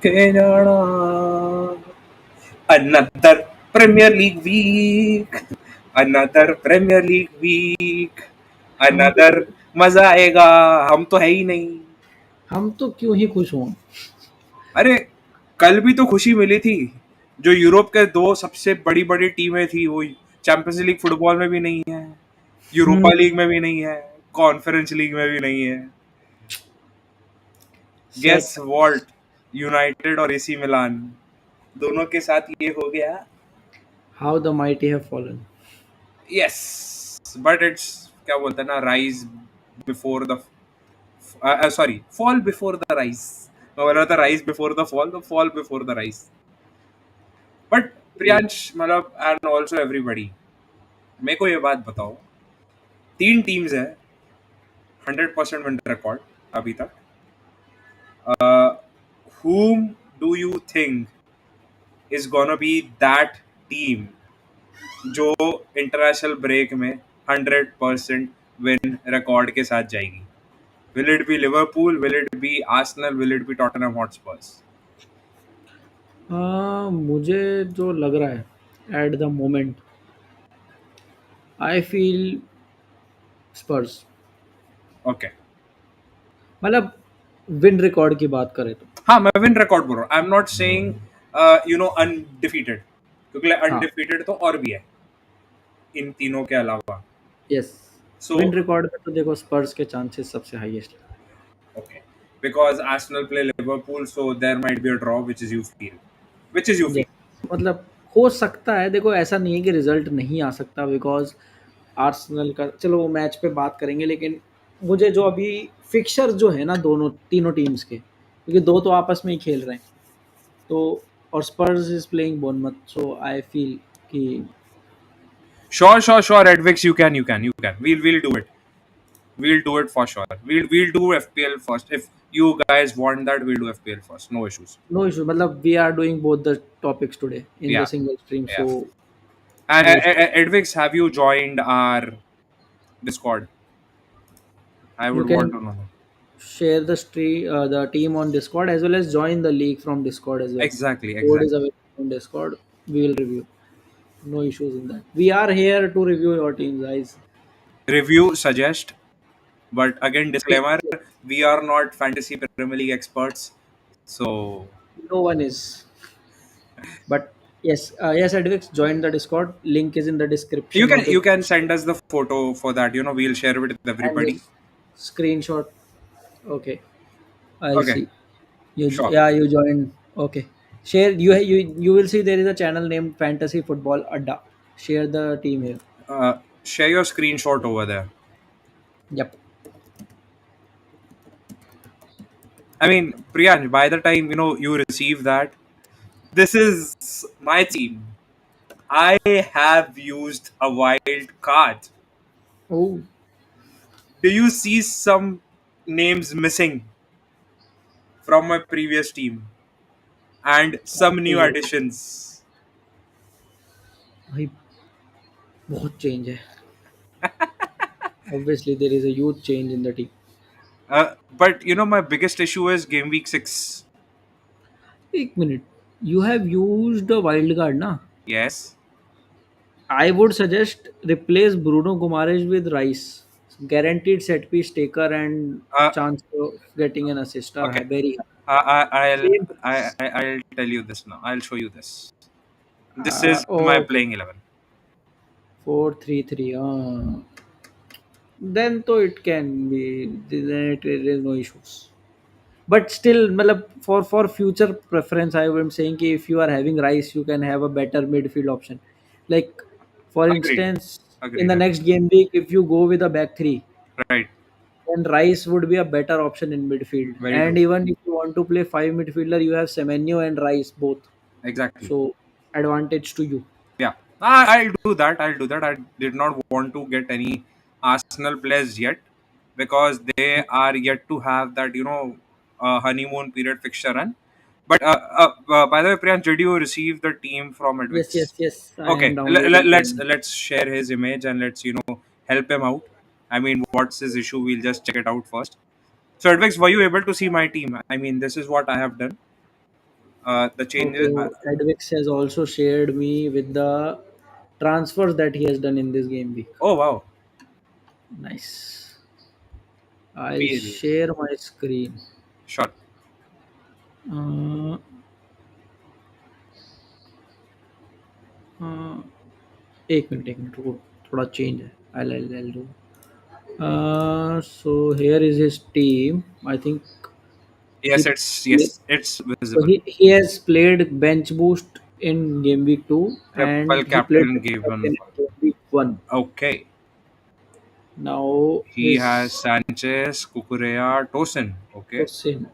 के जाना another Premier League week, another Premier League week, हम another मजा आएगा. हम तो है ही नहीं. हम तो क्यों ही खुश हों। अरे कल भी तो खुशी मिली थी. जो यूरोप के दो सबसे बड़ी बड़ी टीमें थी वो चैंपियंस लीग फुटबॉल में भी नहीं है, यूरोपा लीग में भी नहीं है, कॉन्फ्रेंस लीग में भी नहीं है. गेस सेट वॉल्ट, यूनाइटेड और एसी मिलान दोनों के साथ ये हो गया. How the mighty have fallen. Yes, but it's क्या बोलते हैं ना, rise before the sorry fall before the rise. मैं बोल रहा था राइज बिफोर द फॉल, तो fall before the rise. But Priyansh मतलब एंड ऑल्सो एवरीबडी, मेरे को ये बात बताओ, 3 टीम्स है 100% विन रिकॉर्ड अभी तक. whom do you think is gonna be that team जो इंटरनेशनल ब्रेक में 100% विन रिकॉर्ड के साथ जाएगी? Will it be Liverpool? Will it be Arsenal? Will it be Tottenham Hotspurs? मुझे जो लग रहा है at the moment I feel Spurs. Okay. मतलब विन रिकॉर्ड की बात करें तो हाँ, मैं विन रिकॉर्ड बोल रहा हूँ. I am not saying undefeated, क्योंकि हाँ अनडिफीटेड तो और भी है इन तीनों के अलावा. यस सो विन रिकॉर्ड में तो देखो स्पर्स के चांसेस सबसे हाईएस्ट है। okay, because Arsenal play Liverpool, so there might be a draw, which is you feel, which is you yes feel. मतलब हो सकता है, देखो ऐसा नहीं है कि रिजल्ट नहीं आ सकता बिकॉज आर्सेनल का चलो वो मैच पे बात करेंगे, लेकिन मुझे जो अभी फिक्सर जो है ना दोनों तीनों टीम्स के, क्योंकि दो तो आपस में ही खेल रहे हैं तो, और Spurs is playing Bournemouth, so I feel कि Sure, Edwix, you can. We'll do it. We'll do it for sure. We'll do FPL first. If you guys want that, we'll do FPL first. No issues. No issue, मतलब we are doing both the topics today in the Yeah, single stream, yeah. So And no issue. Edwix, have you joined our Discord? I You would want can to know. share the team on Discord as well as join the league from Discord as well. Exactly, Code is exactly. available on Discord. We will review. No issues in that. We are here to review your team, guys. Review, suggest, but again, Yes, disclaimer: yes. we are not fantasy Premier League experts. So No one is. But yes, yes, Advix, join the Discord. Link is in the you description can of the you can video. send us the photo for that. We'll share it with And everybody. just screenshot. Okay, I'll Okay, see. You sure. yeah, you join. Okay. Share you will see there is a channel named Fantasy Football Adda. Share the team here. Share your screenshot over there. Yep. I mean, Priyan, by the time you receive that, this is my team. I have used a wild card. Oh, Do you see some names missing from my previous team and some new okay. additions? भाई बहुत change है। Obviously there is a huge change in the team. But my biggest issue is game week 6. एक minute, you have used a wild card ना? Yes. I would suggest replace Bruno Guimaraes with Rice. Guaranteed set piece taker and Uh, chance of getting an assist are okay. very high. I'll Same. I'll tell you this now. I'll show you this. This is my Oh, playing 11. 4-3-3. Then तो it can be, then it is no issues. But still, मतलब for future preference, I am saying कि if you are having Rice, you can have a better midfield option. Like for Agreed. instance, in Agreed. the next Agreed. game week, if you go with a back three, Right. then Rice would be a better option in midfield. Very And true. even if you want to play five midfielder, you have Semenyo and Rice both. Exactly. So advantage to you. Yeah. I'll do that. I'll do that. I did not want to get any Arsenal players yet because they are yet to have that, honeymoon period fixture run. But by the way, Priyank, did you receive the team from Yes, Edwix? yes, yes. I am Okay, downloading them. let's share his image and let's help him out. I mean, what's his issue? We'll just check it out first. So, Edwix, were you able to see my team? I mean, this is what I have done. The changes. Okay, Edwix has also shared me with the transfers that he has done in this game week. Oh wow, Nice. I'll PL. share my screen. Sure. Uh, uh, एक minute रुको थोड़ा change है I'll do. So here is his team. I think he Yes, it's so visible. he has played bench boost in game week 2 Triple and he played captain triple given. captain in game week 1. Okay. Now He has his Sanchez, Kukurea, Tosin. Okay. question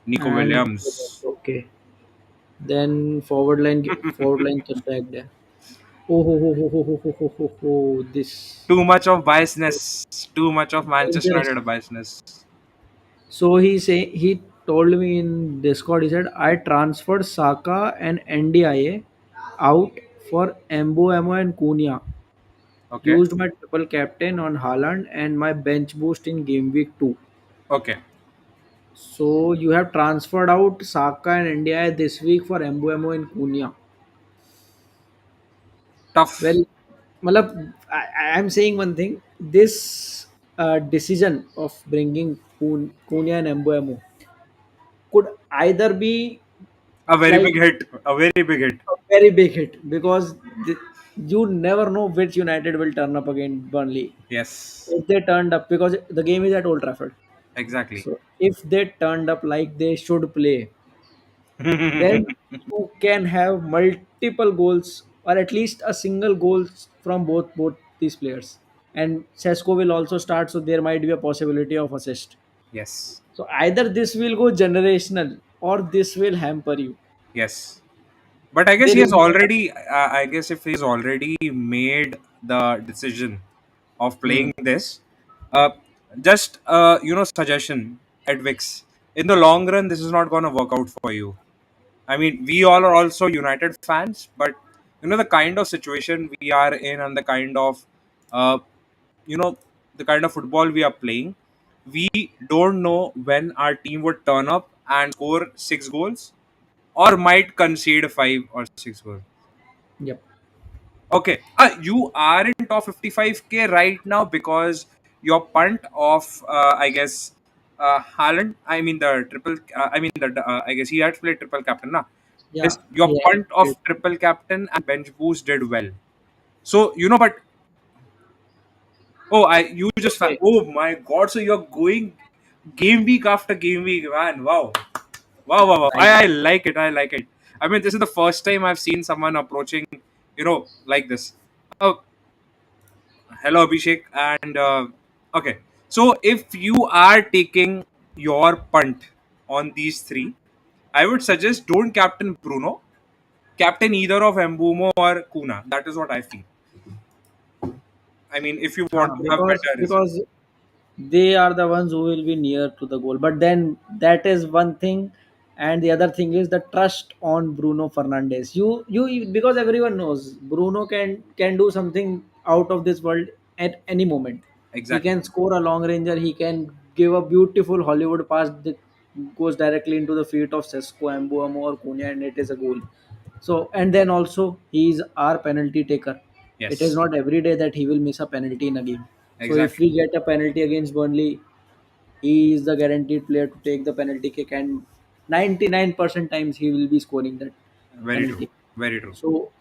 Nico and Williams. okay. Then forward line contact there. Oh, this Too much of biasness. Too much of Manchester dangerous. United biasness. So he told me in Discord. He said I transferred Saka and NDIA out for Embo and Cunha. Okay. Used my triple captain on Haaland and my bench boost in game week 2. Okay. So you have transferred out Saka and NDIA this week for Embo and Cunha. Tough. Well, Malab, I am saying one thing. This decision of bringing Cunha and Embo could either be A very big like hit. A very big hit. a very big hit because you never know which United will turn up against Burnley. Yes. If they turned up, because the game is at Old Trafford, Exactly. so if they turned up like they should play, then you can have multiple goals or at least a single goal from both these players. And Sesko will also start, so there might be a possibility of assist. Yes. So either this will go generational or this will hamper you. Yes. But I guess There he has is no already. I guess if he's already made the decision of hmm, playing this, uh, just suggestion, Edwix. In the long run, this is not going to work out for you. I mean, we all are also United fans, but the kind of situation we are in and the kind of, uh, you know, the kind of football we are playing, we don't know when our team would turn up and score 6 goals or might concede 5 or 6 goals. yep. Okay, you are in top 55K right now because your punt of, I guess, Haaland. I mean the triple. I mean the. I guess he had played triple captain, na. Yeah, Your yeah. punt of triple captain and bench boost did well. So but you just Okay. oh my god! So you're going game week after game week, man. Wow, wow, wow, wow. Nice. I like it. I like it. I mean, this is the first time I've seen someone approaching, like this. Oh, hello, Abhishek. And okay, so if you are taking your punt on these three, I would suggest don't captain Bruno, captain either of Mbumo or Kuna. That is what I feel. I mean, if you want to have Because better results. because they are the ones who will be near to the goal. But then that is one thing, and the other thing is the trust on Bruno Fernandes. You because everyone knows Bruno can do something out of this world at any moment. He Exactly. can score a long ranger. He can give a beautiful Hollywood pass that goes directly into the feet of Sesko, Mbuamo, or Cunha, and it is a goal. So and then also he is our penalty taker. It is Yes. not every day that he will miss a penalty in a game. So if Exactly. we get a penalty against Burnley, he is the guaranteed player to take the penalty kick, and 99% times he will be scoring that Very true. penalty. Very true. So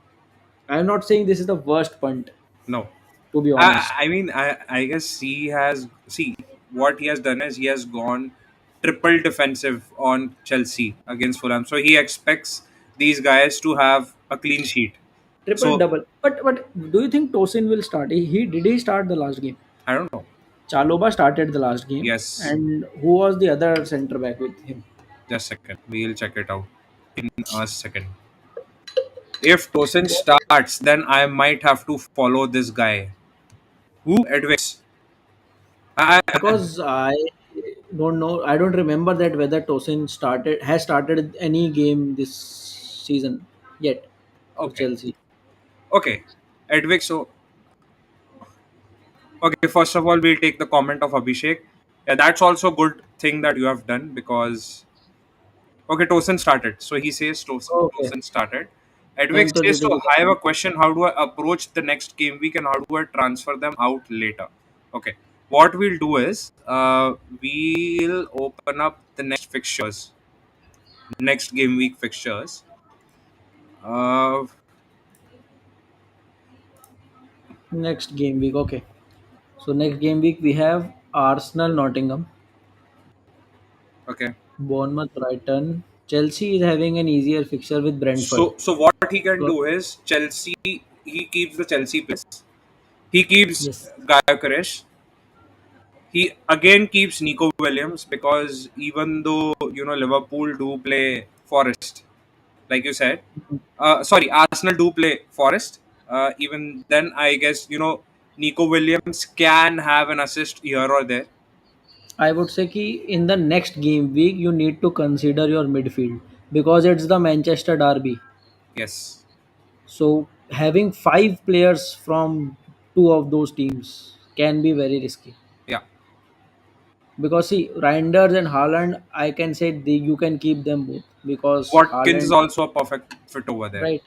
I'm not saying this is the worst punt, No. to be honest. I mean, I guess he has. See, what he has done is he has gone triple defensive on Chelsea against Fulham. So he expects these guys to have a clean sheet. Triple So double. But do you think Tosin will start? He did he start the last game? I don't know. Chaloba started the last game, Yes, and who was the other centre back with him? just a second. We'll check it out in a second. If Tosin starts, then I might have to follow this guy. Who? Edwix. Because I don't know, I don't remember that whether Tosin started any game this season yet for Okay. Chelsea. Okay. Edwix. So okay, first of all, we'll take the comment of Abhishek. Yeah, that's also a good thing that you have done because Okay, Tosin started. So he says Okay, Tosin started. Edwig then to says, so I have a GW3. question. How do I approach the next game week and how do I transfer them out later? Okay. What we'll do is we'll open up the next game week fixtures. Uh, Next game week. Okay. So next game week we have Arsenal, Nottingham, okay. Bournemouth, Brighton. Chelsea is having an easier fixture with Brentford. So what he can So, do is Chelsea. He keeps the Chelsea players. He keeps yes, Gyökeres. He again keeps Nico Williams because even though Liverpool do play Forest, like you said, sorry, Arsenal do play Forest. Even then, I guess Nico Williams can have an assist here or there. I would say ki in the next game week you need to consider your midfield because it's the Manchester derby. Yes, So having five players from two of those teams can be very risky. yeah. Because see, Reinders and Haaland, I can say you can keep them both because Watkins is Haaland, also a perfect fit over there. right?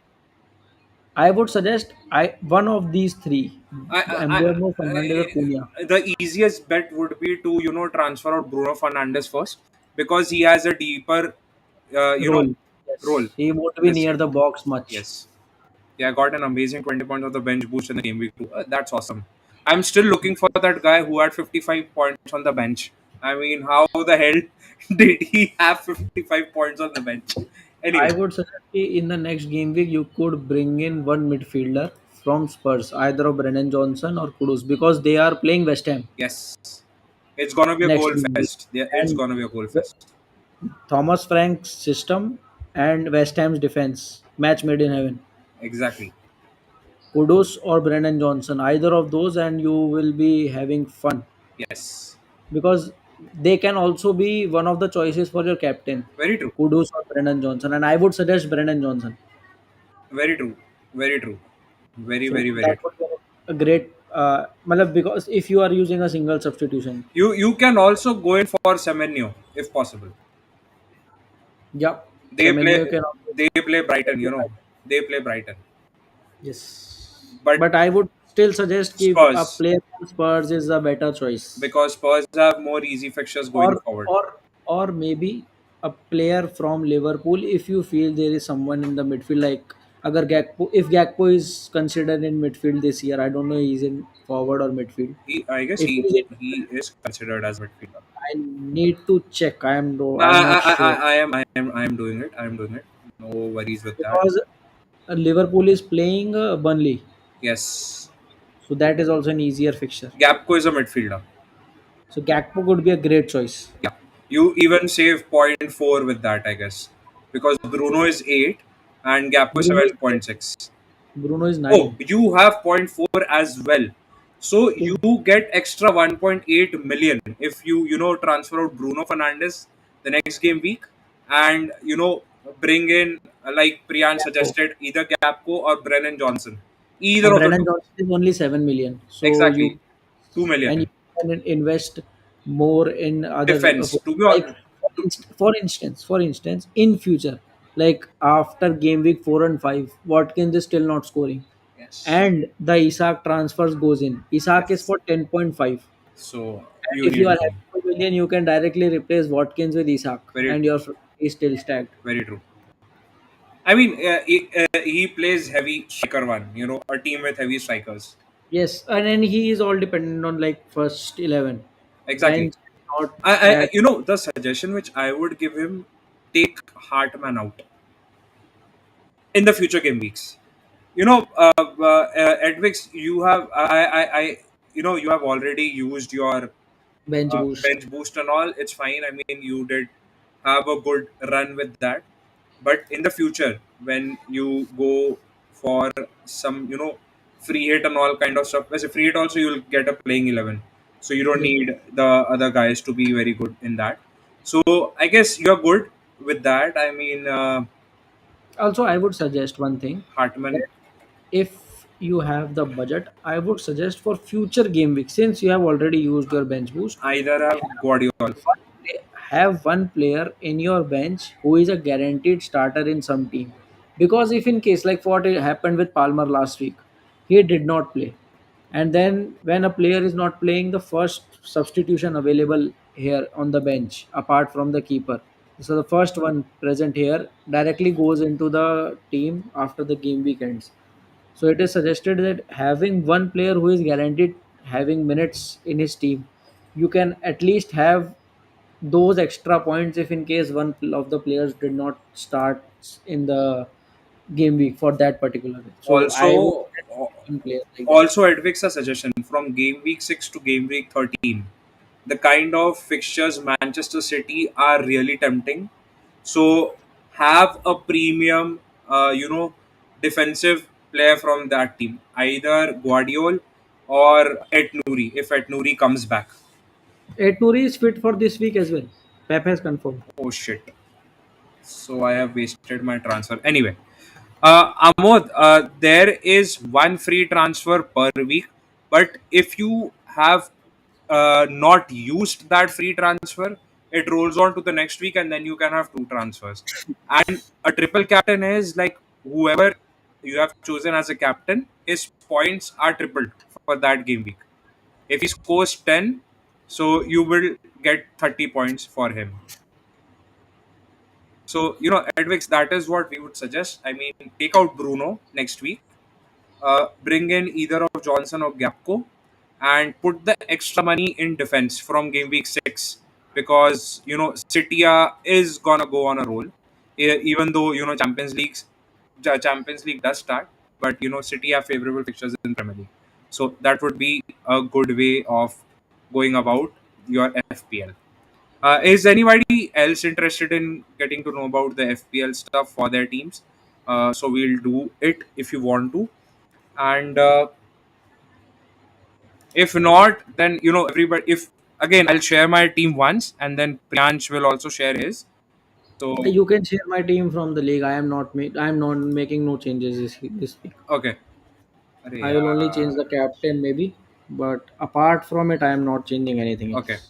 I would suggest I one of these three, Embuemo, Fernandez, or Cunha. The easiest bet would be to transfer out Bruno Fernandes first because he has a deeper Role. role Yes, he won't be this near year. the box much. Yes. Yeah, I got an amazing 20 points of the bench boost in the game week too. That's awesome. I'm still looking for that guy who had 55 points on the bench. I mean, how the hell did he have 55 points on the bench? I Anyway, would suggest in the next game week you could bring in one midfielder from Spurs, either of Brennan Johnson or Kudus, because they are playing West Ham yes, it's gonna be a next goal game week. fest. Yeah, it's And gonna be a goal fest. Thomas Frank's system and West Ham's defense match made in heaven. Exactly. Kudus or Brennan Johnson, either of those, and you will be having fun Yes. because they can also be one of the choices for your captain, Very true. Kudus or Brennan Johnson. And I would suggest Brennan Johnson. Very true. Very true. Very, So very, that very true. would be a great, matlab, because if you are using a single substitution, You can also go in for Semenyo if possible. yeah, They play Semenyo can also they play Brighton, be right. They play Brighton. Yes, But but I would still suggest if a Spurs, player from Spurs is a better choice. because Spurs have more easy fixtures or going forward. or or maybe a player from Liverpool if you feel there is someone in the midfield like agar Gakpo, if Gakpo is considered in midfield this year, I don't know he's in forward or midfield. I guess If he he's in he midfield, is considered as midfielder. I need to check. No, I'm not sure I am doing it. I am doing it. No worries with that. because Liverpool is playing Burnley, Yes, so that is also an easier fixture. Gapco is a midfielder. So Gakpo could be a great choice. Yeah, you even save point 0.4 with that, I guess, because Bruno is 8 and Gapco is Bruno is 7.6. Bruno is Oh, 9. you have point 0.4 as well. So you So get extra 1.8 million if you transfer out Bruno Fernandes the next game week and bring in like Priyan Gakpo. suggested either Gapco or Brennan Johnson. Either of the Brennan two. Johnson is only 7 million, so Exactly. you 2 and you million. can invest more in other Defense. To be like honest. for instance in future, like after game week 4 and 5 Watkins is still not scoring Yes. and the Isaac transfers goes in. Isaac is Yes. for 10.5, So and you if you need are money. having 2 million you can directly replace Watkins with Isaac Very and true. your is still stacked. Very true. I mean, he plays heavy striker one, a team with heavy strikers. Yes, and then he is all dependent on like first 11. Exactly. Bench is not I that. the suggestion which I would give him, take Hartman out in the future game weeks. Edwix, you have you have already used your Bench boost. bench boost and all. It's fine. I mean, you did have a good run with that. But in the future, when you go for some free hit and all kind of stuff, as a free hit also you'll get a playing 11, so you don't Yes. need the other guys to be very good in that. So I guess you're good with that. I mean, Also, I would suggest one thing Hartman that if you have the budget, I would suggest for future game week, since you have already used your bench boost, either have Guardiola. have one player in your bench who is a guaranteed starter in some team. Because if in case like what happened with Palmer last week, he did not play. And then when a player is not playing, the first substitution available here on the bench, apart from the keeper. So the first one present here directly goes into the team after the game weekends. So it is suggested that having one player who is guaranteed having minutes in his team, you can at least have those extra points if in case one of the players did not start in the game week for that particular day. So I would Also, get one player like that. also Edwix a suggestion from game week 6 to game week 13. The kind of fixtures Manchester City are really tempting. So have a premium, defensive player from that team, either Guardiola or Et Nouri if Et Nouri comes back. Ed Nouri is fit for this week as well. Pep has confirmed. Oh shit! So I have wasted my transfer. Anyway, Amod, there is one free transfer per week, but if you have not used that free transfer, it rolls on to the next week, and then you can have two transfers. And a triple captain is like whoever you have chosen as a captain, his points are tripled for that game week. If he scores 10, so you will get 30 points for him. So, Edwix, that is what we would suggest. I mean, take out Bruno next week, bring in either of Johnson or Gapco, and put the extra money in defense from game week 6 because, City is going to go on a roll. Even though, Champions League does start, but, City have favorable fixtures in Premier League. So, that would be a good way of going about your FPL. Is anybody else interested in getting to know about the FPL stuff for their teams? So we'll do it if you want to, and if not, then everybody. If again, I'll share my team once, and then Priyansh will also share his. So You can share my team from the league. I am not making no changes this week. okay, Arey I will only change yaar. the captain maybe, but apart from it, I am not changing anything Okay, else.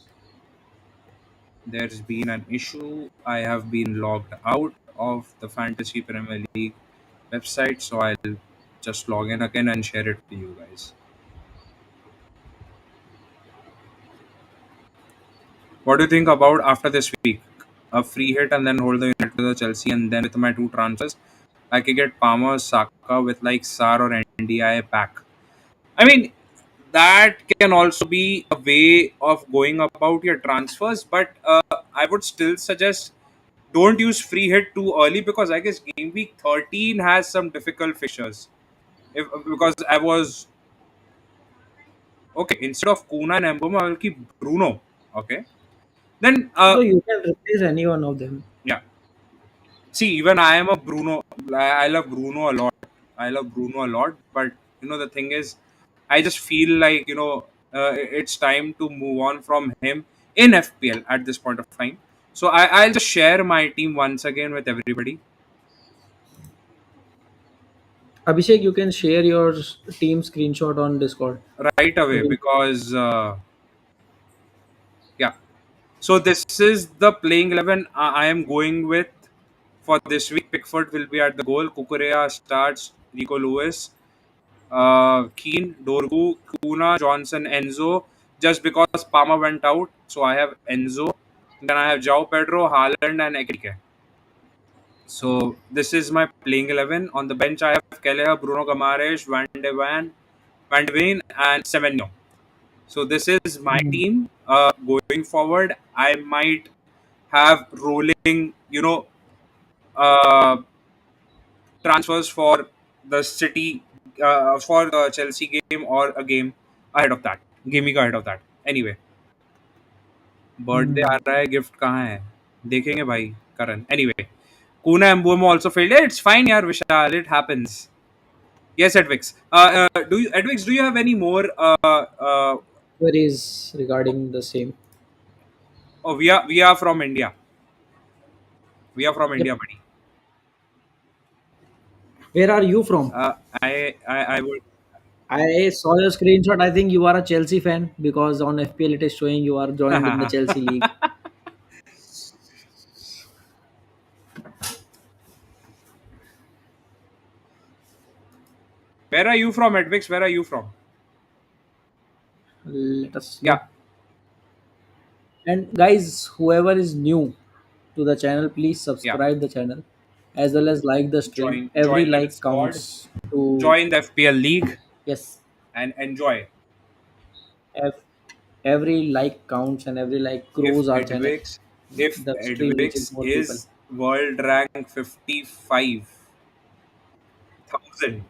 there's been an issue. I have been logged out of the Fantasy Premier League website, so I'll just log in again and share it to you guys. What do you think about after this week? A free hit and then hold the unit to the Chelsea, and then with my two transfers, I could get Palmer, Saka with like Sar or NDI back. I mean, that can also be a way of going about your transfers, but I would still suggest don't use free hit too early because I guess game week 13 has some difficult fixtures. Because I was okay, instead of Kuna and Mboma, I will keep Bruno. Okay, then So you can replace any one of them. yeah. See, even I am a Bruno. I love Bruno a lot. I love Bruno a lot. But the thing is, I just feel like it's time to move on from him in FPL at this point of time. So I'll just share my team once again with everybody Abhishek, you can share your team screenshot on Discord. right We away will. because yeah. So this is the playing 11 I am going with for this week. Pickford will be at the goal. Kukurea starts. Rico Lewis. Keane, Dorgu, Kuna, Johnson, Enzo. Just because Palmer went out, so I have Enzo. Then I have João Pedro, Haaland, and Ekike. So this is my playing 11. On the bench, I have Kelleher, Bruno Guimaraes, Van de Ven, and Semenyo. So this is my Mm. team. Going forward, I might have rolling, uh, transfers for the City, for the Chelsea game or a game ahead of that. Gaming ahead of that. Anyway, birthday आ Mm. रहा है gift कहाँ है देखेंगे भाई करण anyway Kuna Mbumo also failed. Yeah, it's fine यार विशाल it happens. Yes, Edwix. Do you have any more Queries regarding the same. oh, we are from India. We are from Yep. India, buddy. Where are you from? Uh, I would I saw your screenshot. I think you are a Chelsea fan because on FPL it is showing you are joined in the Chelsea league. Where are you from, Edwix? Where are you from? Let us Yeah, know. And guys, whoever is new to the channel, please yeah. subscribe the channel as well as like the stream. Every Join the like Discord, counts to, join the FPL League, yes, and enjoy. ev- every like counts and every like If grows our channel. Edwix, if The stream reaches Edwix more people. is world rank 55,000,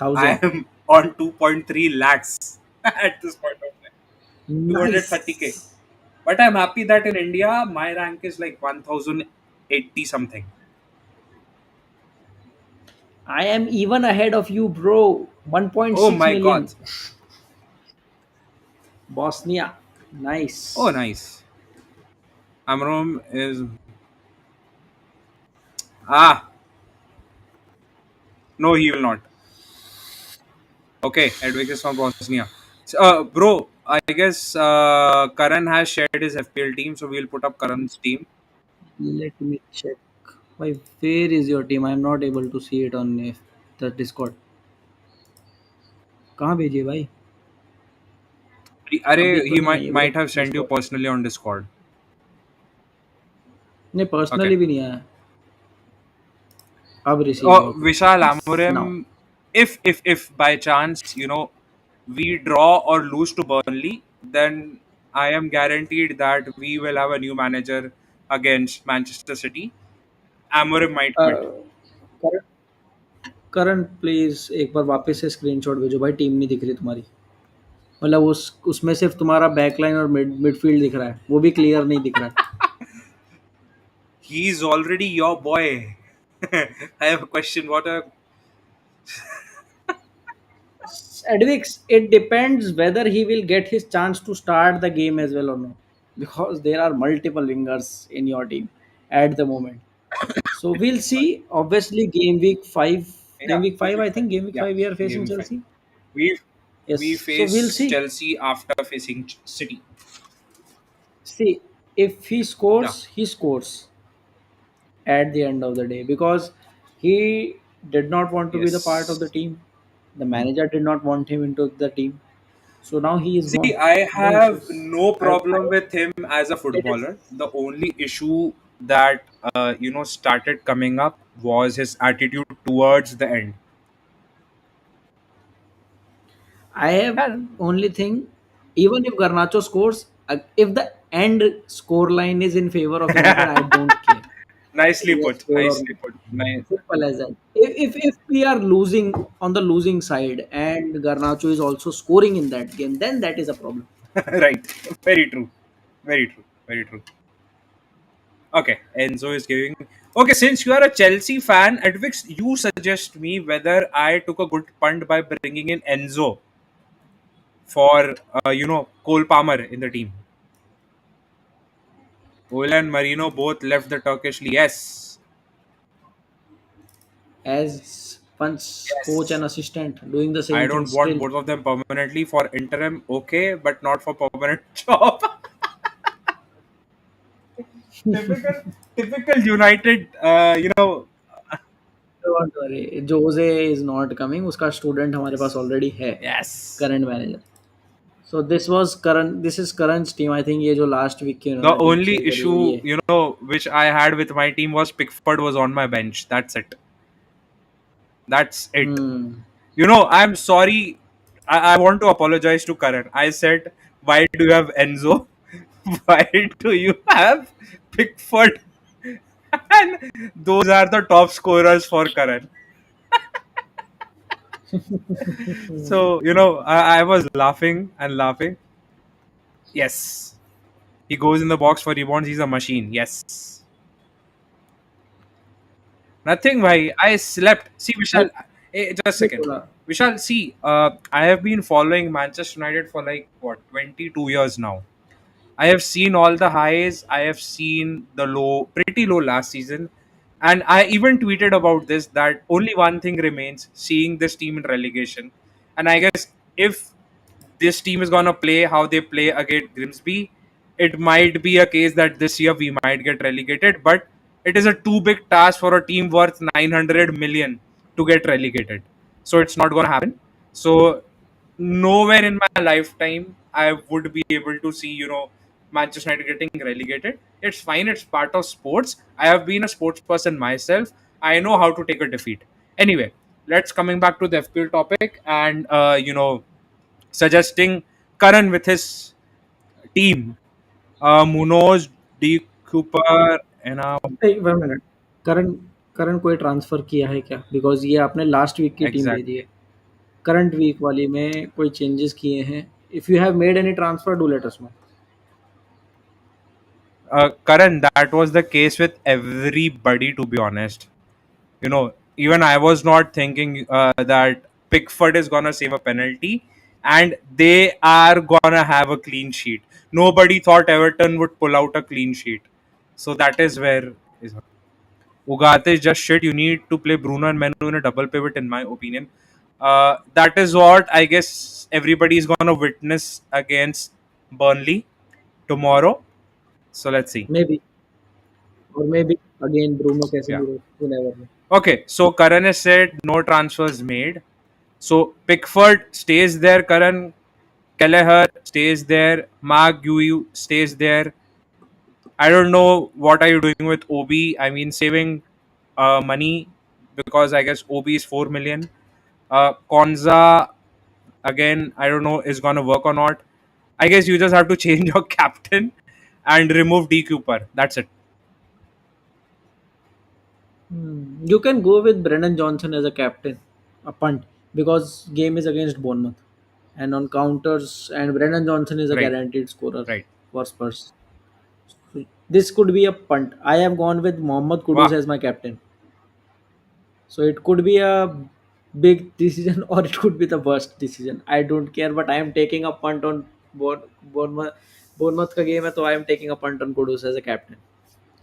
I 1000. am on 2.3 lakhs at this point of time. 230k. Nice. But I'm happy that in India, my rank is like 1080 something. I am even ahead of you, bro. Oh 1.6 my god. million. Bosnia. Oh, Nice. nice. Amrom is. Ah, no, he will not. Okay, Edwick is from Bosnia. Bro, I guess Karan has shared his FPL team, so we'll put up Karan's team. Let me check. Why, where is your team? I'm not able to see it on the Discord. कहाँ भेजिए भाई? अभी Arey, तो he नहीं might आई है bro might have sent you Discord. personally on Discord. नहीं, Okay. Personally भी नहीं आया. अब रिसीव हुआ Oh, कुछ. Vishal Yes, now. Amorim, if by chance we draw or lose to Burnley, then I am guaranteed that we will have a new manager against Manchester City. Amorim might quit. Current current please एक बार वापस से screenshot भेजो भाई. Team नहीं दिख रही तुम्हारी. मतलब उसमें सिर्फ तुम्हारा बैकलाइन और मिडफील्ड दिख रहा है, वो भी क्लियर नहीं दिख रहा है. He's already your boy. I have a question. What a Edwix, it depends whether he will get his chance to start the game as well or not, because there are multiple wingers in your team at the moment. So we'll see. Obviously, game yeah. week Game five. week I five. think game week Yeah, five we are game facing week five. Chelsea. We we Yes. So we'll face see. Chelsea after facing City. See, if he Yeah. scores, he scores at the end of the day, because he did not want to be the part of the Yes. team. The manager did not want him into the team. So now he is See, gone. I No have issues. no problem I with him as a it is. footballer. The only issue that started coming up was his attitude towards the end. I have And only thing. Even if Garnacho scores, if the end score line is in favor of United, I don't care. nicely He has put. scored or Nicely not. put. Nice. Simple as that. If we are losing on the losing side and Garnacho is also scoring in that game, then that is a problem. Right. Very true. Very true. Very true. Okay, Enzo is giving. Okay, since you are a Chelsea fan, Edwix, you suggest me whether I took a good punt by bringing in Enzo for Cole Palmer in the team. Ole and Marino both left the Turkish league. Yes, As once coach yes. and assistant doing the I same thing don't want still. both of them permanently for interim. Okay, but not for permanent job. typical, typical United. Don't worry, Jose is not coming. उसका student हमारे पास already है, Yes. current manager. So this was current. This is Karan's team. I think ये जो last week की The उन्होंने team only change करी है issue, ये. which I had with my team was Pickford was on my bench. That's it. That's it. Hmm. I'm sorry. I want to apologize to Karan. I said, why do you have Enzo? Why do you have Pickford? And those are the top scorers for Karan. So, I was laughing and laughing. Yes. He goes in the box for rebounds. He's a machine. Yes. Nothing, bhai. I slept. See, मैंने Vishal, just a भी second. बोला. Vishal, see, I have been following Manchester United for like, what, 22 years now. I have seen all the highs. I have seen the low, pretty low last season. And I even tweeted about this that only one thing remains seeing this team in relegation. And I guess if this team is going to play how they play against Grimsby, it might be a case that this year we might get relegated. But it is a too big task for a team worth 900 million to get relegated. So it's not going to happen. So nowhere in my lifetime I would be able to see, Manchester United getting relegated. It's fine. It's part of sports. I have been a sports person myself. I know how to take a defeat. Anyway, let's coming back to the FPL topic and suggesting Karan with his team. Munoz, D. Cooper, and एक 1 minute, current current कोई transfer किया है क्या? Because ये आपने last week की team दे दी exactly. है। Current week वाली में कोई चेंजेस किए हैं? If you have made any transfer do let us know. Karan, that was the case with everybody, to be honest. Even I was not thinking that Pickford is gonna save a penalty, and they are gonna have a clean sheet. Nobody thought Everton would pull out a clean sheet, so that is where is Ugarte is just shit. You need to play Bruno and Menu in a double pivot, in my opinion. That is what I guess everybody is gonna witness against Burnley tomorrow. So let's see. Maybe, और maybe again Bruno Yeah. Casemiro, you never know. Okay. So Karan has said no transfers made. So Pickford stays there. Karan Kelleher stays there. Mark Gui stays there. I don't know what are you doing with OB. I mean, saving money because I guess OB is 4 million. Konza again, I don't know is gonna work or not. I guess you just have to change your captain and remove D Cooper. That's it. You can go with Brennan Johnson as a captain, a punt, because game is against Bournemouth, and on counters, and Brennan Johnson is a Right. guaranteed scorer Right. for Spurs. This could be a punt. I have gone with Mohammad Kudus Wow. as my captain. So it could be a big decision or it could be the worst decision. I don't care, but I am taking a punt on Bournemouth. Bournemouth का game है, तो I am taking a punt on Kudus as a captain.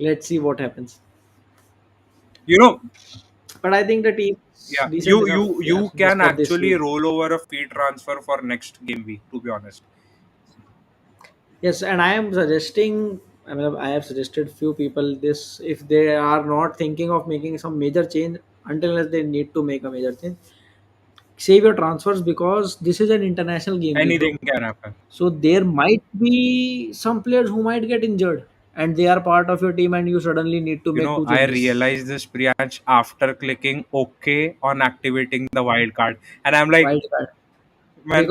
Let's see what happens. You know, But I think the team is yeah, decent you enough, you yeah, you this can for this actually week. roll over a free transfer for next game week. To be honest, Yes, and I am suggesting. I mean, I have suggested few people this, if they are not thinking of making some major change, until unless they need to make a major change, save your transfers because this is an international game week, bro. anything can happen. So there might be some players who might get injured, and they are part of your team, and you suddenly need to make two I changes. realized this, Priyansh, after clicking OK on activating the wild card, and I'm like, Wild card, man,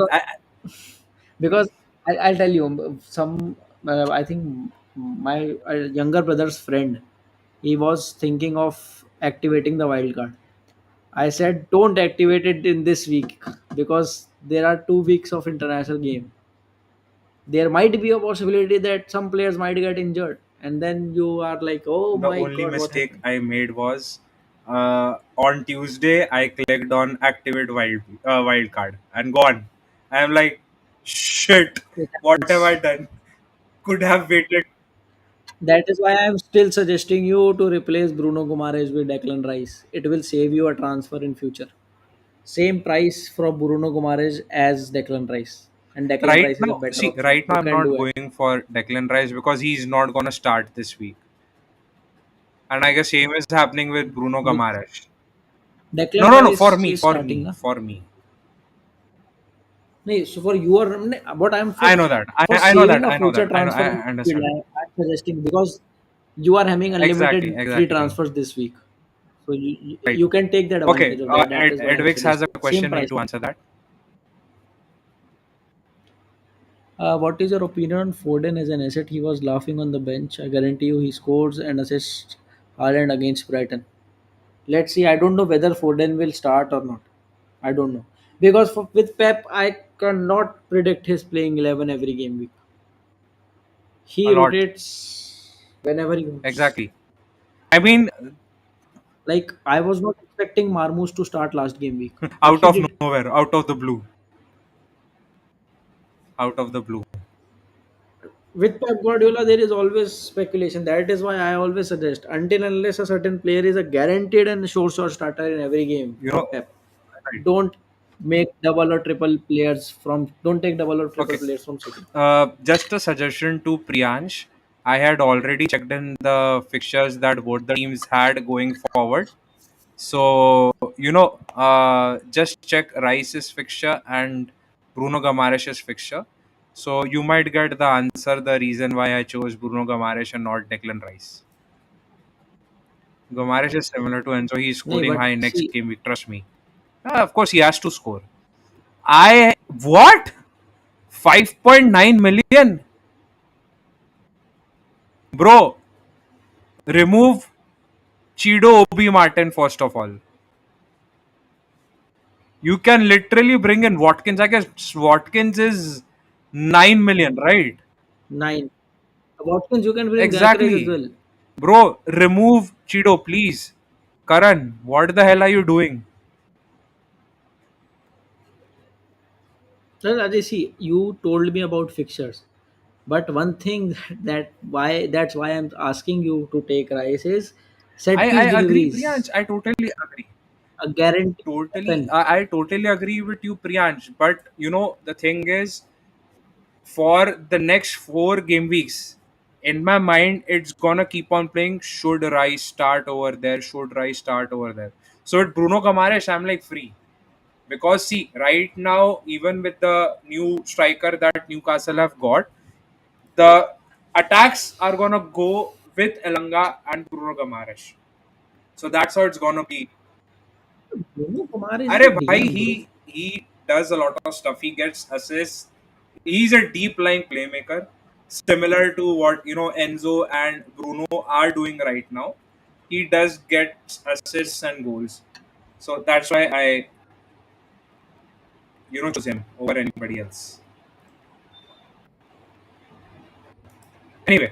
because I'll tell you some. I think my younger brother's friend, he was thinking of activating the wild card. I said don't activate it in this week because there are 2 weeks of international game. There might be a possibility that some players might get injured, and then you are like, oh the my only god, what mistake happened? I made was on Tuesday I clicked on activate wild card and gone. I'm like, shit, It what have I happens. done? Could have waited. That is why I am still suggesting you to replace Bruno Guimaraes with Declan Rice. It will save you a transfer in future. Same price for Bruno Guimaraes as Declan Rice, and Declan Right Rice is a now, better see, option. right now You I'm can not do it. going for Declan Rice because he's not gonna start this week. And I guess same is happening with Bruno Be- Gamares. No, Declan no, no, for Rice me, is for starting, me, na? for me. No, so for your, what I'm I know that. for I know that. saving a I know future that. I know. transfer, I understand. I'm suggesting because you are having Exactly, unlimited free exactly. transfers this week, so Right. you can take that Okay. advantage of that. That is why I'm Edwix has a suggesting same question. I need price. to answer that. What is your opinion on Foden as an asset? He was laughing on the bench. I guarantee you he scores and assists Haaland against Brighton. Let's see. I don't know whether Foden will start or not. I don't know. Because with Pep, I cannot predict his playing 11 every game week. A He lot. rotates whenever he wants. Exactly. I mean, Like, I was not expecting Marmoush to start last game week, but out he of did. nowhere, out of the blue, out of the blue. With Pep Guardiola, there is always speculation. That is why I always suggest until unless a certain player is a guaranteed and sure shot starter in every game You for know. Pep, Right. don't make double or triple players from. Don't take double or triple Okay. players from City. Just a suggestion to Priyansh. I had already checked in the fixtures that both the teams had going forward. So just check Rice's fixture and Bruno Guimaraes' fixture. So you might get the answer, the reason why I chose Bruno Guimaraes and not Declan Rice. Guimaraes is similar to Enzo. He's नहीं scoring but high next see game week. Trust me. Of course, he has to score. I what? 5.9 million, bro. Remove Chido Obi Martin first of all. You can literally bring in Watkins. I guess Watkins is 9 million, right? 9 Watkins you can bring Gyökeres as Exactly. well. Bro, remove Chido, please. Karan, what the hell are you doing? Sir Ajay, see, you told me about fixtures, but one thing that's why I'm asking you to take Rice is set I piece agree, deliveries, Priyansh. I totally agree. a guarantee Totally, happen. I totally agree with you, Priyansh. But the thing is, for the next 4 game weeks, in my mind, it's gonna keep on playing. Should Rice start over there? Should Rice start over there? So with Bruno Guimaraes, I'm like free. Because see, right now, even with the new striker that Newcastle have got, the attacks are gonna go with Elanga and Bruno Guimaraes. So that's how it's gonna be. Bruno Guimaraes is Arey a bhai, DM, bro. he does a lot of stuff. He gets assists. He's a deep lying playmaker, similar to what Enzo and Bruno are doing right now. He does get assists and goals. So that's why I chose him over anybody else. Anyway,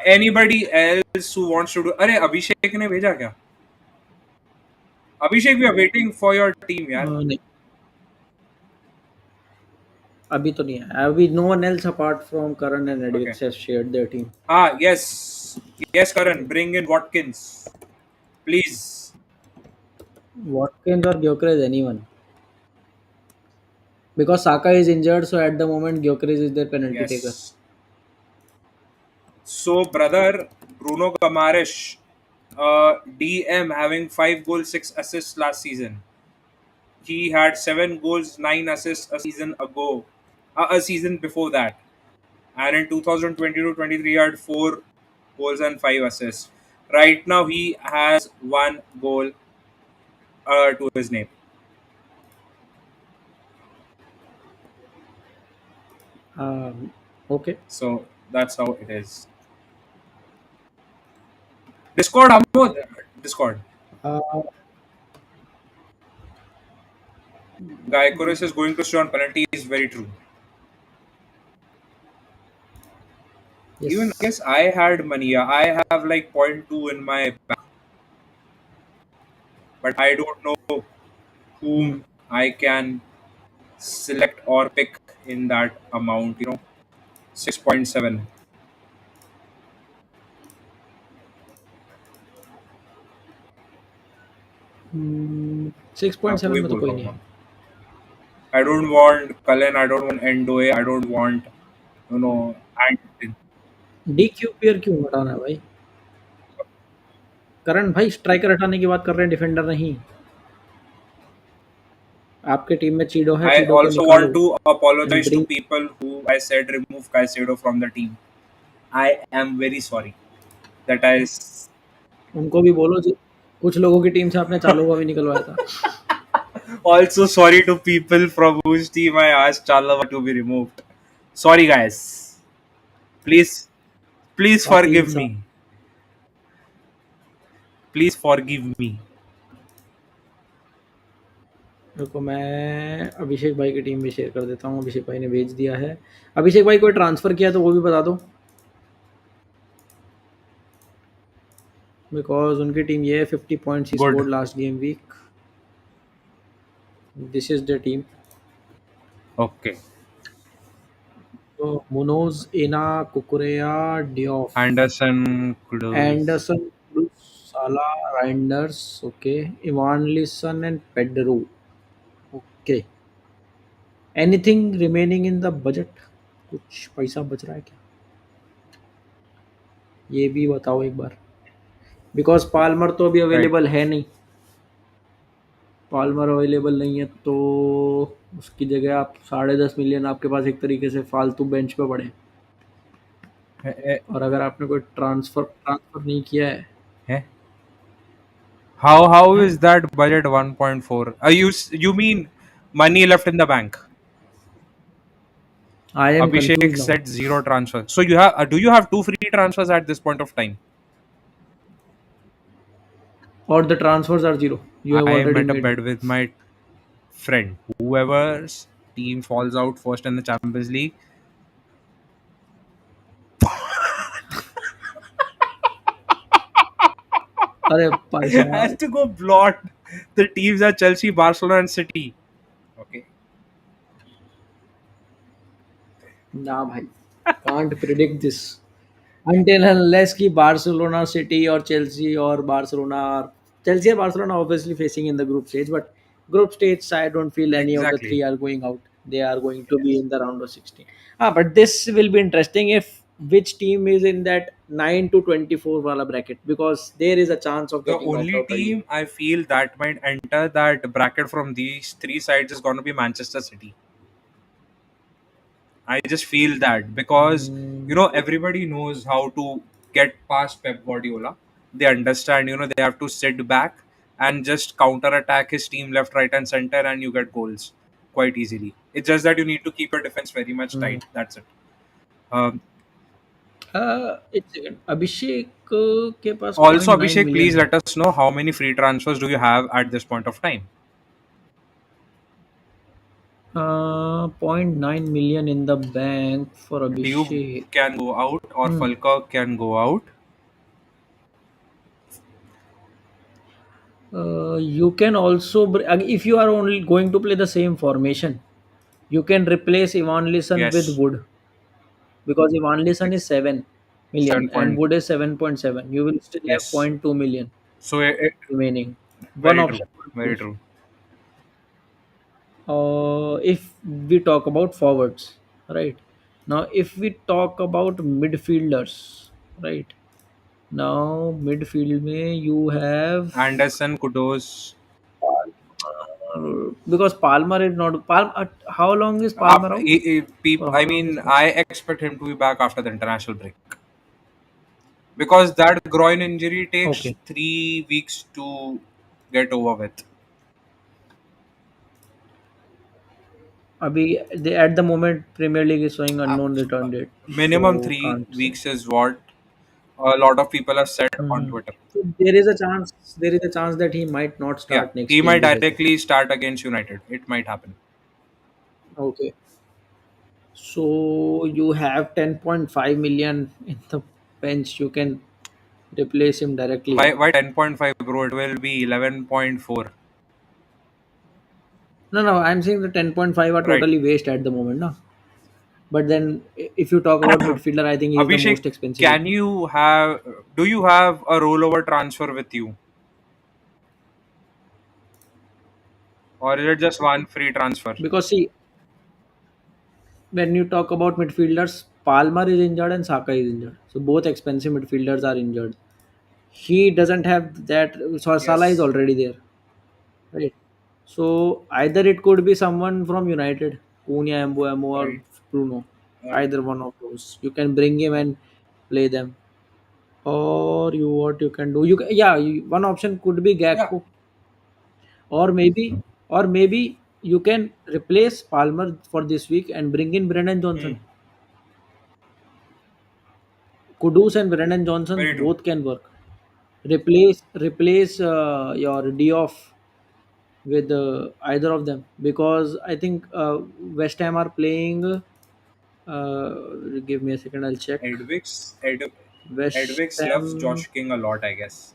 anybody else who wants to do? अरे अभिषेक ने भेजा क्या? अभिषेक, we are waiting for your team, यार. नहीं अभी तो नहीं है अभी no one else apart from Karan and Okay. Edwicks have shared their team Yes, Karan, bring in Watkins, please. Watkins or Gyökeres anyone because Saka is injured so at the moment Gyökeres is their penalty taker. Yes. So, brother, Bruno Guimaraes, DM, having 5 goals, 6 assists last season. He had 7 goals, 9 assists a season ago, a season before that. And in 2022-23, he had 4 goals and 5 assists. Right now, he has 1 goal to his name. Okay. So that's how it is. Discord, Amod. Discord. Uh, Guy Chorus is going to stay on penalty is very true. Even I yes. guess I had money. Yeah, I have like point 0.2 in my bank, but I don't know Hmm. whom I can select or pick in that amount. 6.7. हाँ, $6.7 वही में तो बोल कोई रहा नहीं हूँ है. मैं. I don't want Cullen. I don't want Endoe. I don't want and D Kuiper क्यों हटाना है भाई? करण भाई स्ट्राइकर हटाने की बात कर रहे हैं, डिफेंडर नहीं. आपके टीम में चीडो है, I चीडो को also निकालो want to and apologize to bring. people who I said remove Caicedo from the team. I am very sorry that I. उनको भी बोलो कुछ लोगों की टीम से आपने चालू हुआ भी निकलवाया था. Also sorry to people from whose team I asked Chalava to be removed. Sorry, guys. Please, please काफी forgive इंसान. me. Please forgive me. रुको मैं अभिषेक भाई की टीम भी शेयर कर देता हूँ. अभिषेक भाई ने भेज दिया है. अभिषेक भाई कोई ट्रांसफर किया तो वो भी बता दो बिकॉज उनकी टीम ये है. 50 पॉइंट्स ही Good. Scored last game week. This is the team. Okay. तो Munoz, Aina, Cucurella, Diouf, Anderson, Kudus. Anderson, Salah, Reijnders, okay, Evanilson and Pedro. Okay. Anything remaining in the budget? कुछ पैसा बच रहा है क्या? ये भी बताओ एक बार बिकॉज पाल्मर तो अभी Right. अवेलेबल है नहीं. पाल्मर अवेलेबल नहीं है तो उसकी जगह आप 10.5 मिलियन आपके पास एक तरीके से फालतू बेंच पे पड़े। Eh, eh, और अगर आपने कोई ट्रांसफर ट्रांसफर नहीं किया eh. How है। is that budget 1.4? You mean money left in the bank? I am Abhishek confuse now. said zero transfer. So you have do you have two free transfers at this point of time? और the transfers are zero, you have I already met a made. bed with my friend. Whoever's team falls out first in the Champions League अरे भाई has साहब, to go blot. The teams are Chelsea, Barcelona, and City. Okay. ना भाई, can't predict this until unless कि Barcelona city और Chelsea और Barcelona, Chelsea और Barcelona obviously facing in the group stage, but group stage I don't feel any of the Exactly. three are going out. They are going to be in the round of 16. But this will be interesting if which team is in that 9 to 24 wala bracket, because there is a chance of The getting knocked only out early. team I feel that might enter that bracket from these three sides is going to be Manchester City. I just feel that because everybody knows how to get past Pep Guardiola. They understand they have to sit back and just counter attack his team left, right, and center, and you get goals quite easily. It's just that you need to keep your defense very much Hmm. tight. That's it. Um, एक second, अभिषेक के पास Also, 0.9 Abhishek, million please है। let us know how many free transfers do you have at this point of time? 0.9 million in the bank for Diouf Abhishek. can go out or Hmm. Falkirk can go out. You can also, if you are only going to play the same formation, you can replace Ivan Lisson with Yes, Wood, because Ivan Lisson is ex- 7 7 million and point. Wood is 7.7. You will still have Yes. 0.2 million So remaining. One very true. option could be Very this. true. If we talk about forwards, right? Now, if we talk about midfielders, right? Now, midfield में you have Anderson, Kudos. because Palmer is not how long is Palmer out? For how I long is mean, he? I expect him to be back after the international break because that groin injury takes Okay. 3 weeks to get over with. अभी at the moment Premier League is showing Uh, unknown return date, Minimum so three can't say. weeks is what a lot of people have said on Mhm. Twitter. So there is a chance. There is a chance that he might not Yeah, start next he game. might भी कह सकते directly start against United. It might happen. हैं. Okay. So you have 10.5 million in the bench. You can replace him directly. Why 10.5, bro? It will be 11.4. No, no. I'm saying the 10.5 are Right. totally waste at the moment, no. But then if you talk about midfielder, I think he is the Abhishek, most expensive can option. you have? Do you have a rollover transfer with you, or is it just one free transfer? Because see, when you talk about midfielders, Palmer is injured and Saka is injured. So both expensive midfielders are injured. He doesn't have that. So Salah is Yes. already there, right? So either it could be someone from United, Cunha, Mbuemo, or Right. Bruno. Right. Either one of those. You can bring him and play them. Or you what you can do? One option could be Yeah. Gakpo, or maybe you can replace Palmer for this week and bring in Brennan Hmm. Johnson. Kudus and Brennan Johnson Very true. both can work. Replace your Dioff with either of them, because I think West Ham are playing. Give me a second, I'll check. Edwix West loves Ham Josh King a lot, I guess.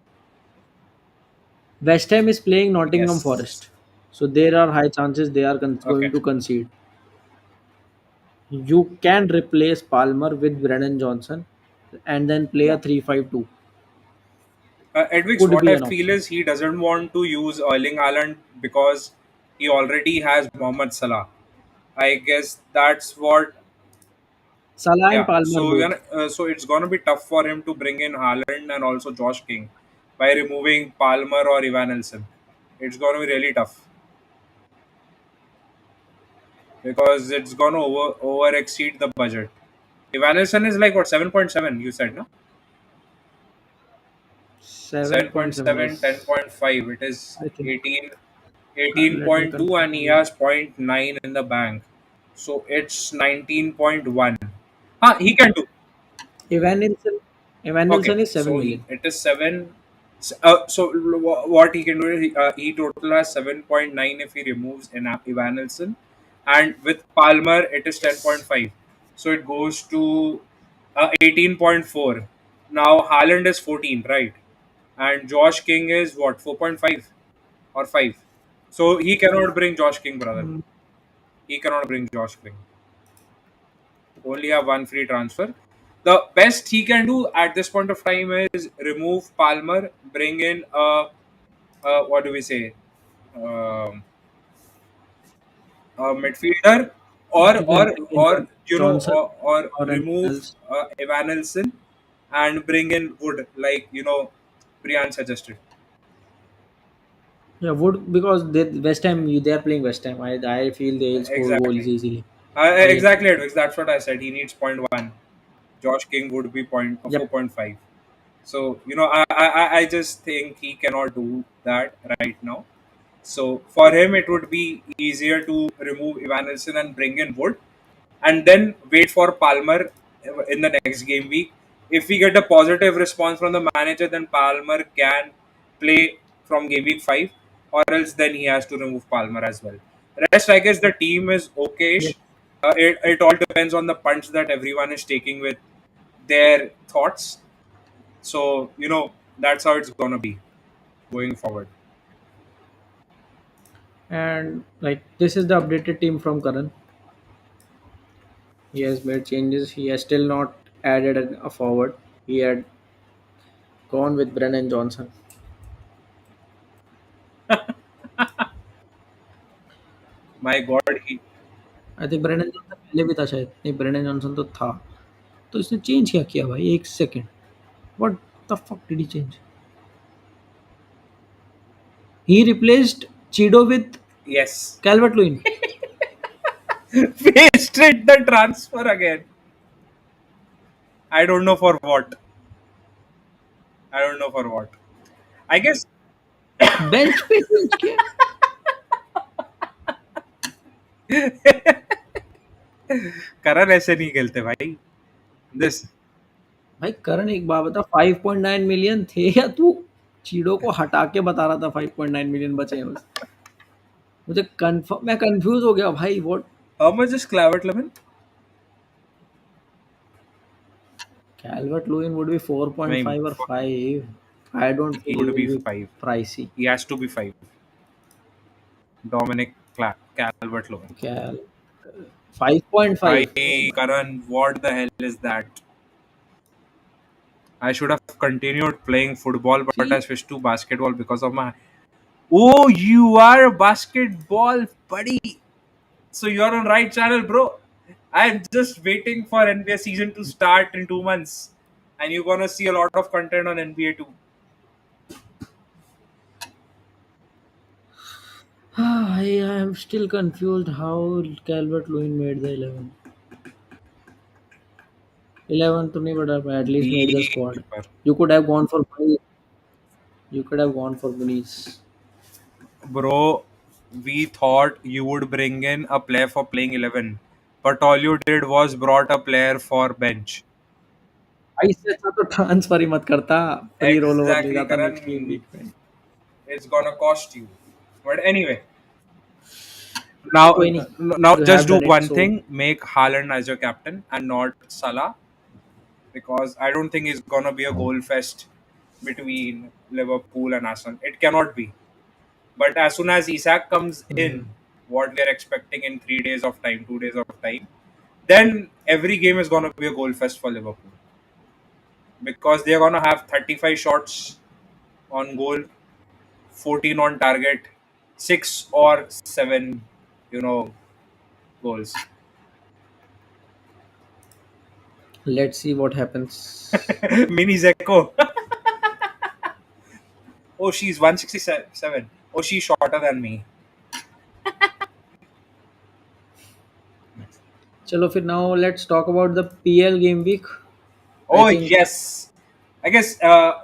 West Ham is playing Nottingham Yes. Forest, so there are high chances they are Okay. going to concede. You can replace Palmer with Brennan Johnson, and then play Yeah. a 3-5-2. Edwix, Could what be I an feel option. is he doesn't want to use Erling Haaland because he already has Mohamed Salah. I guess that's what. Salah and Yeah. Palmer So both. so it's gonna be tough for him to bring in Haaland and also Josh King by removing Palmer or Ivan Elson. It's gonna be really tough because it's gonna over exceed the budget. Evaluation is like what 7.7 you said, no? 7.7, 7.7, ten yes. point five. It is I think. 18, Let me 18.2, confirm and he again. has point 0.9 in the bank. So it's 19.1. Ah, he can do. Evan Nilsson, Evan Okay, Nilsson is so 7 million. it is 7. What he can do is he total has 7.9 if he removes Ivan Nilsson, and with Palmer it is Yes. 10.5. So it goes to 18.4. Now Haaland is 14, right? And Josh King is what 4.5 or 5. So he cannot bring Josh King, brother. Mm, He cannot bring Josh King. Only have one free transfer. The best he can do at this point of time is remove Palmer, bring in what do we say, um, a midfielder, or You can or bring in or you know Johnson or or anyone remove else. Evan Nelson and bring in Wood, like Brian suggested. Yeah, would because they West Ham they are playing West Ham. I feel they'll score goals Exactly. easily against Exactly, them. Edwix. That's what I said. He needs point one. Josh King would be Yep. 4.5. So I just think he cannot do that right now. So for him, it would be easier to remove Evanilson and bring in Wood, and then wait for Palmer in the next game week. If we get a positive response from the manager, then Palmer can play from game week 5, or else then he has to remove Palmer as well. Rest, I guess the team is Yes. okayish. It all depends on the punch that everyone is taking with their thoughts. So that's how it's gonna be going forward. And like this is the updated team from Karan. He has made changes. He has still not added a forward. He had gone with Brennan Johnson. My God, I think Brennan Johnson पहले भी था शायद नहीं Brennan Johnson तो था तो इसने change क्या किया भाई एक second what the fuck did he change he replaced चीडो with yes, Calvert Lewin wasted the transfer again. I don't know for what. I don't know for what. I guess bench पे change किया करण ऐसे नहीं खेलते भाई. This भाई करण एक बात बता 5.9 मिलियन थे या तू चीडो को हटा के बता रहा था 5.9 मिलियन बचे हैं बस मुझे कंफर्म मैं कंफ्यूज हो गया भाई what how much is Clavert Lemon? Calvert Lewin would be I mean, 4.5 और 5 I don't he think he would will be be 5. Pricey He has to be 5. Dominic Calvert Lewin. कैल 5.5 oh Bhai, my Karan, what the hell is that? I should have continued playing football, but I see switched to basketball because of my. Oh, you are a basketball buddy. So you're on right channel, bro. I'm just waiting for NBA season to start in 2 months, and you're gonna see a lot of content on NBA too. I am still confused how Calvert Lewin made the 11. 11 to नहीं but at least made the squad. Deeper. You could have gone for Muniz. You could have gone for Muniz. Bro, we thought you would bring in a player for playing 11, but all you did was brought a player for bench. भाई इससे अच्छा तो transfer ही मत करता free roll over ले Exactly, जाता next game Karan. Week में It's gonna cost you. But anyway, now, कोई नहीं now you just have do done it one so thing: make Haaland as your captain and not Salah, because I don't think it's gonna be a goal fest between Liverpool and Arsenal. It cannot be. But as soon as Isak comes in, hmm. what we are expecting in 3 days of time, 2 days of time, then every game is gonna be a goal fest for Liverpool because they're gonna have 35 shots on goal, 14 on target, 6 or 7, you know, goals. Let's see what happens. Mini Zeko. Oh, she's 167. Oh, she's shorter than me. चलो फिर now let's talk about the PL game week. I Oh think yes. I guess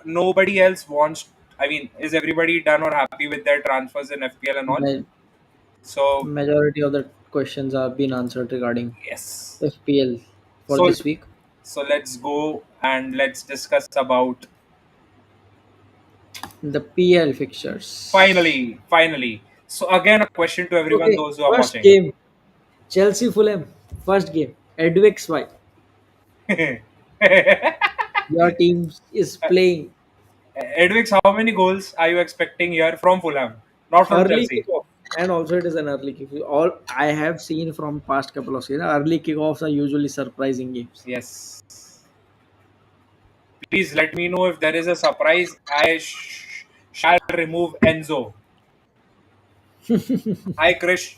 nobody else wants. I mean, is everybody done or happy with their transfers in FPL and all? So majority of the questions have been answered regarding yes. FPL for So this week. so let's go and let's discuss about The PL fixtures. finally. So again, a question to everyone, Okay, those who are first watching. game Chelsea Fulham. First game Edwix why your team is playing Edwix, how many goals are you expecting here from Fulham, not from early Chelsea? kickoff, and also it is an early kick. All I have seen from past couple of seasons, early kickoffs are usually surprising games. Yes. Please let me know if there is a surprise. I shall remove Enzo. Hi, Krish.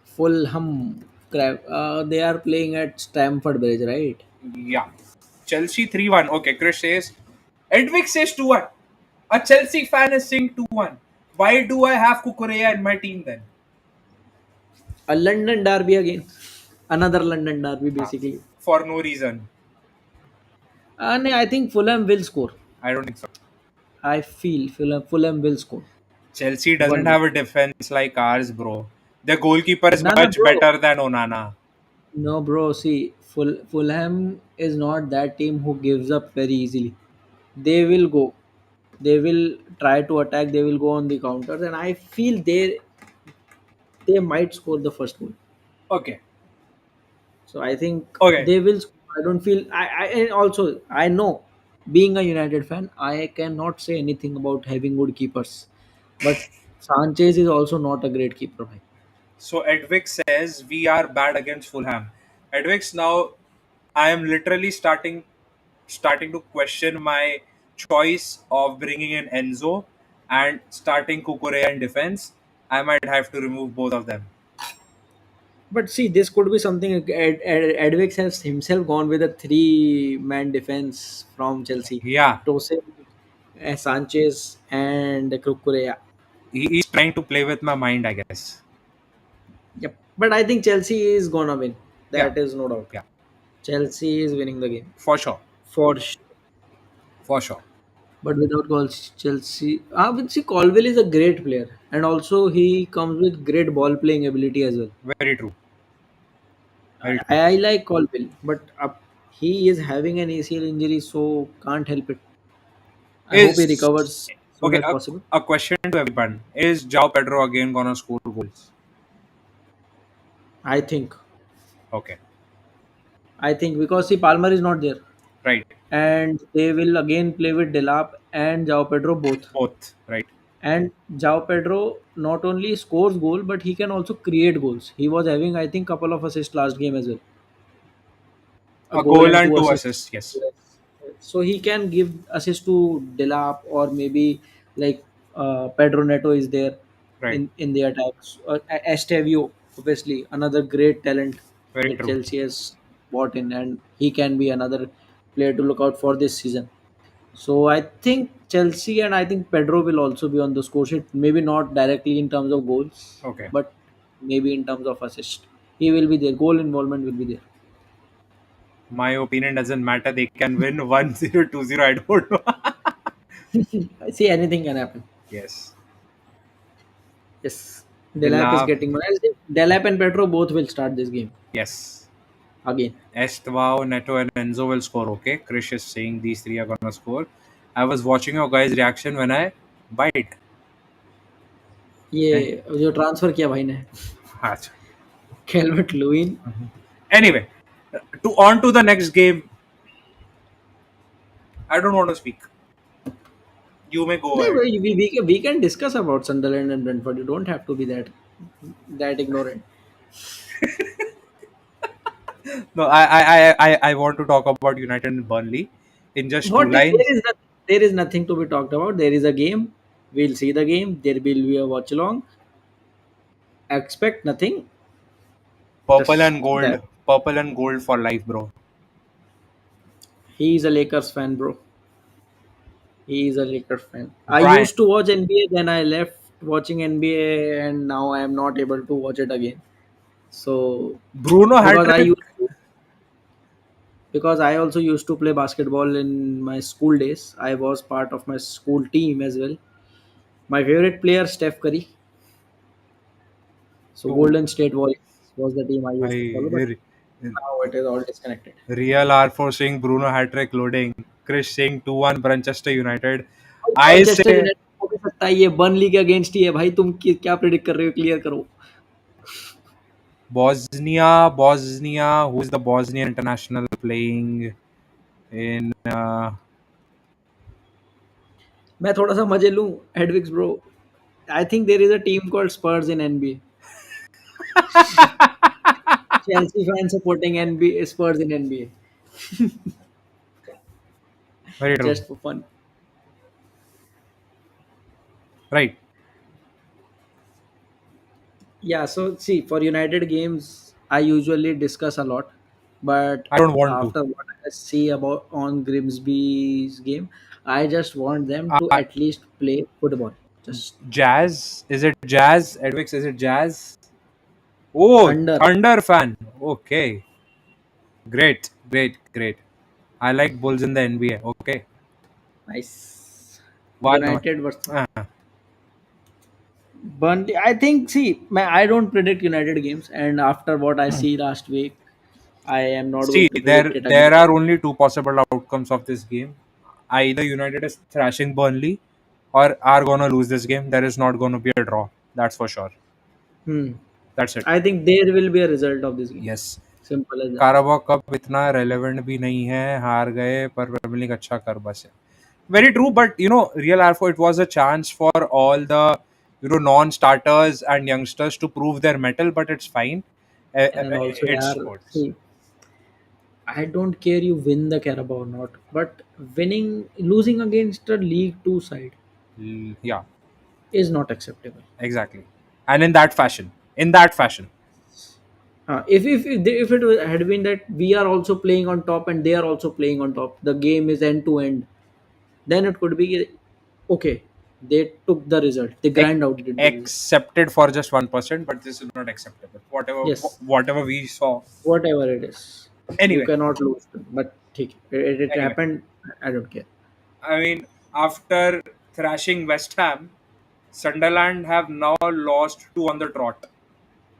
Fulham, they are playing at Stamford Bridge, right? Yeah. Chelsea 3-1. Okay, Krish says. Edwig says 2-1. A Chelsea fan is saying 2-1. Why do I have Kukureya in my team then? A London derby again, another London derby Ah, basically. for no reason. And I think Fulham will score. I don't think so. I feel Fulham will score Chelsea doesn't 1-0. have a defense like ours, bro. Their goalkeeper is No, no, much bro. better than Onana. No, bro. See, Fulham is not that team who gives up very easily. They will go. They will try to attack. They will go on the counters, and I feel they might score the first goal. Okay. So I think Okay. they will. I don't feel. I and also I know, being a United fan, I cannot say anything about having good keepers, but Sanchez is also not a great keeper. Bhai. So Edwig says we are bad against Fulham. Edwig's now I am literally starting to question my choice of bringing in Enzo and starting Kukurea in defense. I might have to remove both of them. But see, this could be something. Edwix has himself gone with a three-man defense from Chelsea. Yeah, Tose, Sanchez, and Kukurea. he's trying to play with my mind, I guess. Yep. But I think Chelsea is gonna win. Yeah, That is no doubt. yeah, Chelsea is winning the game for sure, for sure. for sure. But without goals, Chelsea. But see, Colville is a great player, and also he comes with great ball playing ability as well. Very true, very true. I like Colville, but he is having an ACL injury, so can't help it. I hope he Is recovers soon okay. as possible. A question to everyone: is Jao Pedro again gonna score goals? I think. Okay, I think because see Palmer is not there, right. and they will again play with Delap and Jao Pedro both. Both, right. And Jao Pedro not only scores goal, but he can also create goals. He was having I think couple of assists last game as well. A A goal goal and and two two assists. assists. Yes, Yes. So he can give assist to Delap or maybe like Pedro Neto is there right. in the attacks. Estevio, obviously, another great talent Very that true. Chelsea has bought in, and he can be another player to look out for this season. So I think Chelsea and I think Pedro will also be on the score sheet. Maybe not directly in terms of goals, Okay. but maybe in terms of assist. He will be there. Goal involvement will be there. My opinion doesn't matter. They can win 1-0, 2-0. I don't know. I see anything can happen. Yes. Yes, Delap is Dilap. getting one. I think Delap and Petro both will start this game Yes. again. Estvao, Neto, and Enzo will score. Okay. Krish is saying these three are gonna score. I was watching your guys' reaction when I bite. Eh, ये जो transfer किया भाई ने अच्छा. Calvert Lewin Anyway, to on to the next game. I don't want to speak. You may go नहीं ahead. we can discuss about Sunderland and Brentford. You don't have to be that ignorant. No, I want to talk about United and Burnley in just two What is, lines. there is nothing to be talked about. There is a game. We'll see the game. There will be a watch along. Expect nothing. Purple Just and gold. that Purple and gold for life, bro. he is a Lakers fan, bro. He is a Lakers fan. I Brian. used to watch NBA, then I left watching NBA, and now I am not able to watch it again. So Bruno hat because I trick. used to, because I also used to play basketball in my school days. I was part of my school team as well. My favorite player, Steph Curry. So Oh, Golden State Warriors was the team I used to follow, but I, now it is all disconnected. Real R4 saying Bruno hat trick loading. Chris saying 2-1 Manchester United. I Manchester say United हो भी सकता है, ये Burnley के against ही है भाई, तुम क्या प्रेडिक्ट कर रहे हो, क्लियर करो. Bosnia. Who is the Bosnian international playing in? मैं थोड़ा सा मजे लूं, Hedwigs bro. I think there is a team called Spurs in NBA. Chelsea fan supporting NBA, Spurs in NBA, Very true. Just for fun. Right. Yeah, so see, for United games, I usually discuss a lot, but I don't want to. after what I see about on Grimsby's game, I just want them to Uh, at least play football. Just Jazz? Is it Jazz? Edwix, is it Jazz? Oh, thunder, Thunder fan. Okay. Great. I like Bulls in the NBA. Okay. nice. One. United versus Uh, Burnley. I think. See, I don't predict United games, and after what I see last week, I am not See, going to predict there it there again. are only two possible outcomes of this game. Either United is thrashing Burnley or are gonna lose this game. There is not gonna be a draw. That's for sure. Hmm. That's it. I think there will be a result of this game. Yes. Simple as that. Carabao cup इतना relevant भी नहीं है, हार गए पर premiere league अच्छा कर बस है. Very true, but Real Alpha, it was a chance for all the non-starters and youngsters to prove their mettle, but it's fine. And also, It's yaar, sports. see, I don't care you win the Carabao or not, but losing against a League Two side Yeah, is not acceptable. exactly. And in that fashion. If it had been that we are also playing on top and they are also playing on top, the game is end to end, then it could be okay. They took the result. They Ac- grind out did the result. Accepted for just 1%, but this is not acceptable. Whatever, Yes, whatever we saw. whatever it is, you Anyway, cannot lose them. But ठीक है, it anyway. happened. I don't care. I mean, after thrashing West Ham, Sunderland have now lost two on the trot.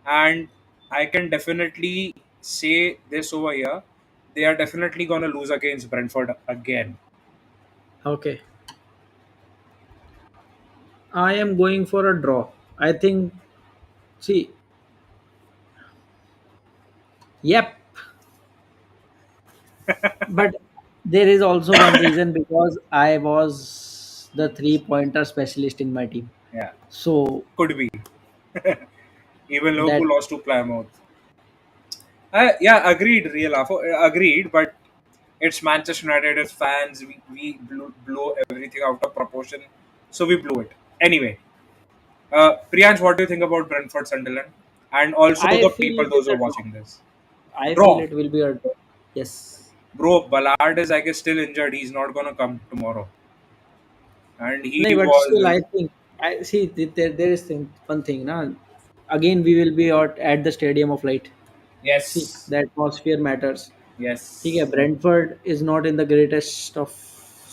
And I can definitely say this over here. They are definitely going to lose against Brentford again. Okay, I am going for a draw. I think. See, yep. But there is also one reason because I was the three-pointer specialist in my team. Yeah, So could be. Even Liverpool that lost to Plymouth. Yeah, agreed, Real Afo. Agreed, but it's Manchester United as fans. We blow everything out of proportion. So we blew it. Anyway, Priyansh, what do you think about Brentford Sunderland? And also I the feel people, it is those who are a draw. watching this. I feel Draw. it will be a draw. Yes. Bro, Ballard is, I guess, still injured. He's not going to come tomorrow. And he No, but still, was. I think I see there is one thing. Na, again, we will be at the Stadium of Light. See, Yes. the atmosphere matters. ठीक है, Yes. Brentford is not in the greatest of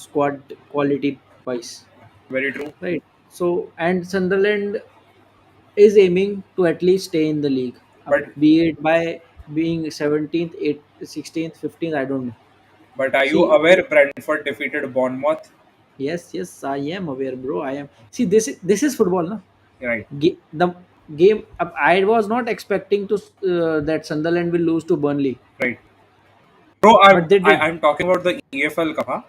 squad quality wise, Very true. right? So, and Sunderland is aiming to at least stay in the league, But be it by being 17th, 8th, 16th, 15th, I don't know. but are you See, aware Brentford defeated Bournemouth? yes, I am aware, bro. I am. See, this is football, na? Right. The game. I was not expecting to that Sunderland will lose to Burnley, Right. Bro, but they did. I'm talking about the EFL Cup. Huh?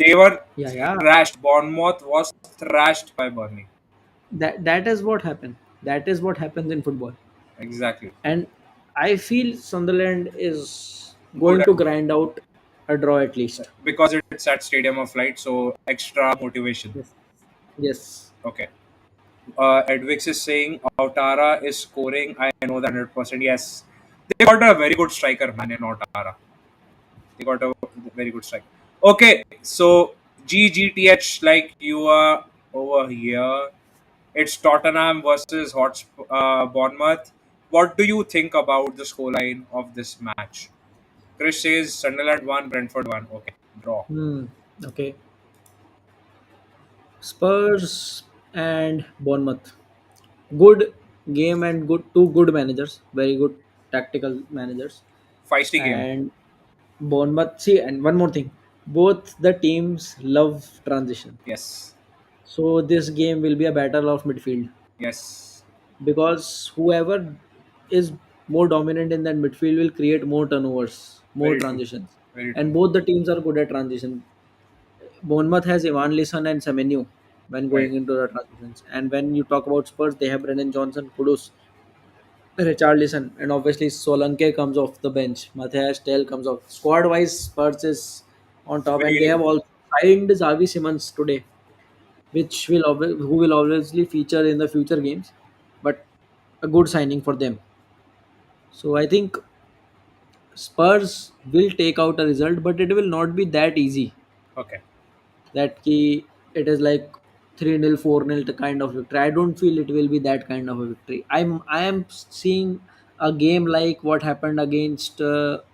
They were Yeah. thrashed. Bournemouth was thrashed by Burnley. That is what happened. That is what happens in football. Exactly. And I feel Sunderland is Good going to grind out a draw at least. because it's at Stadium of Light, so extra motivation. Yes. Yes. Okay. Edwix is saying Outara is scoring. I know that 100%. Yes. They got a very good striker, man, in Outara. They got a very good strike. Okay, so GGTH, like you are over here. It's Tottenham versus Bournemouth. What do you think about the scoreline of this match? Chris says Sunderland won, Brentford won. Okay, draw. Hmm. Okay. Spurs and Bournemouth. Good game and two good managers. Very good tactical managers. Feisty game. And Bournemouth. See, and one more thing. Both the teams love transition. Yes. So this game will be a battle of midfield Yes. because whoever is more dominant in that midfield will create more turnovers, more Very true. transitions. Very And true. both the teams are good at transition. Bournemouth has Ivan Lisson and Semenyo when Right. going into the transitions. And when you talk about Spurs, they have Brennan Johnson, Kudus, Richarlison, and obviously Solanke comes off the bench. Matthias Tell comes off. Squad wise, Spurs is on top, and they Very have also signed Xavi Simons today, which who will obviously feature in the future games, but a good signing for them. So I think Spurs will take out a result, but it will not be that easy. okay. That key it is like 3-0, 4-0 kind of victory. I don't feel it will be that kind of a victory. I am seeing a game like what happened against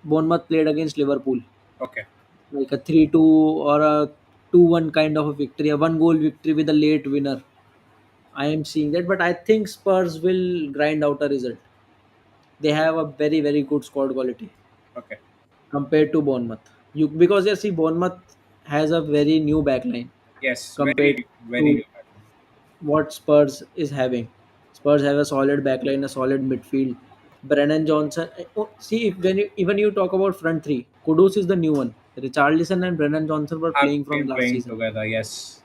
Bournemouth played against Liverpool, Okay. like a 3-2 or a 2-1 kind of a victory, a one goal victory with a late winner. I am seeing that, but I think Spurs will grind out a result. They have a very very good squad quality Okay. compared to Bournemouth. You because you see Bournemouth has a very new backline Yes. compared Very to new. what Spurs is having. Spurs have a solid backline, a solid midfield. Brennan Johnson. See, if when even you talk about front three, Kudus is the new one. Richarlison and Brennan Johnson were Have playing from been last playing season. together. Yes.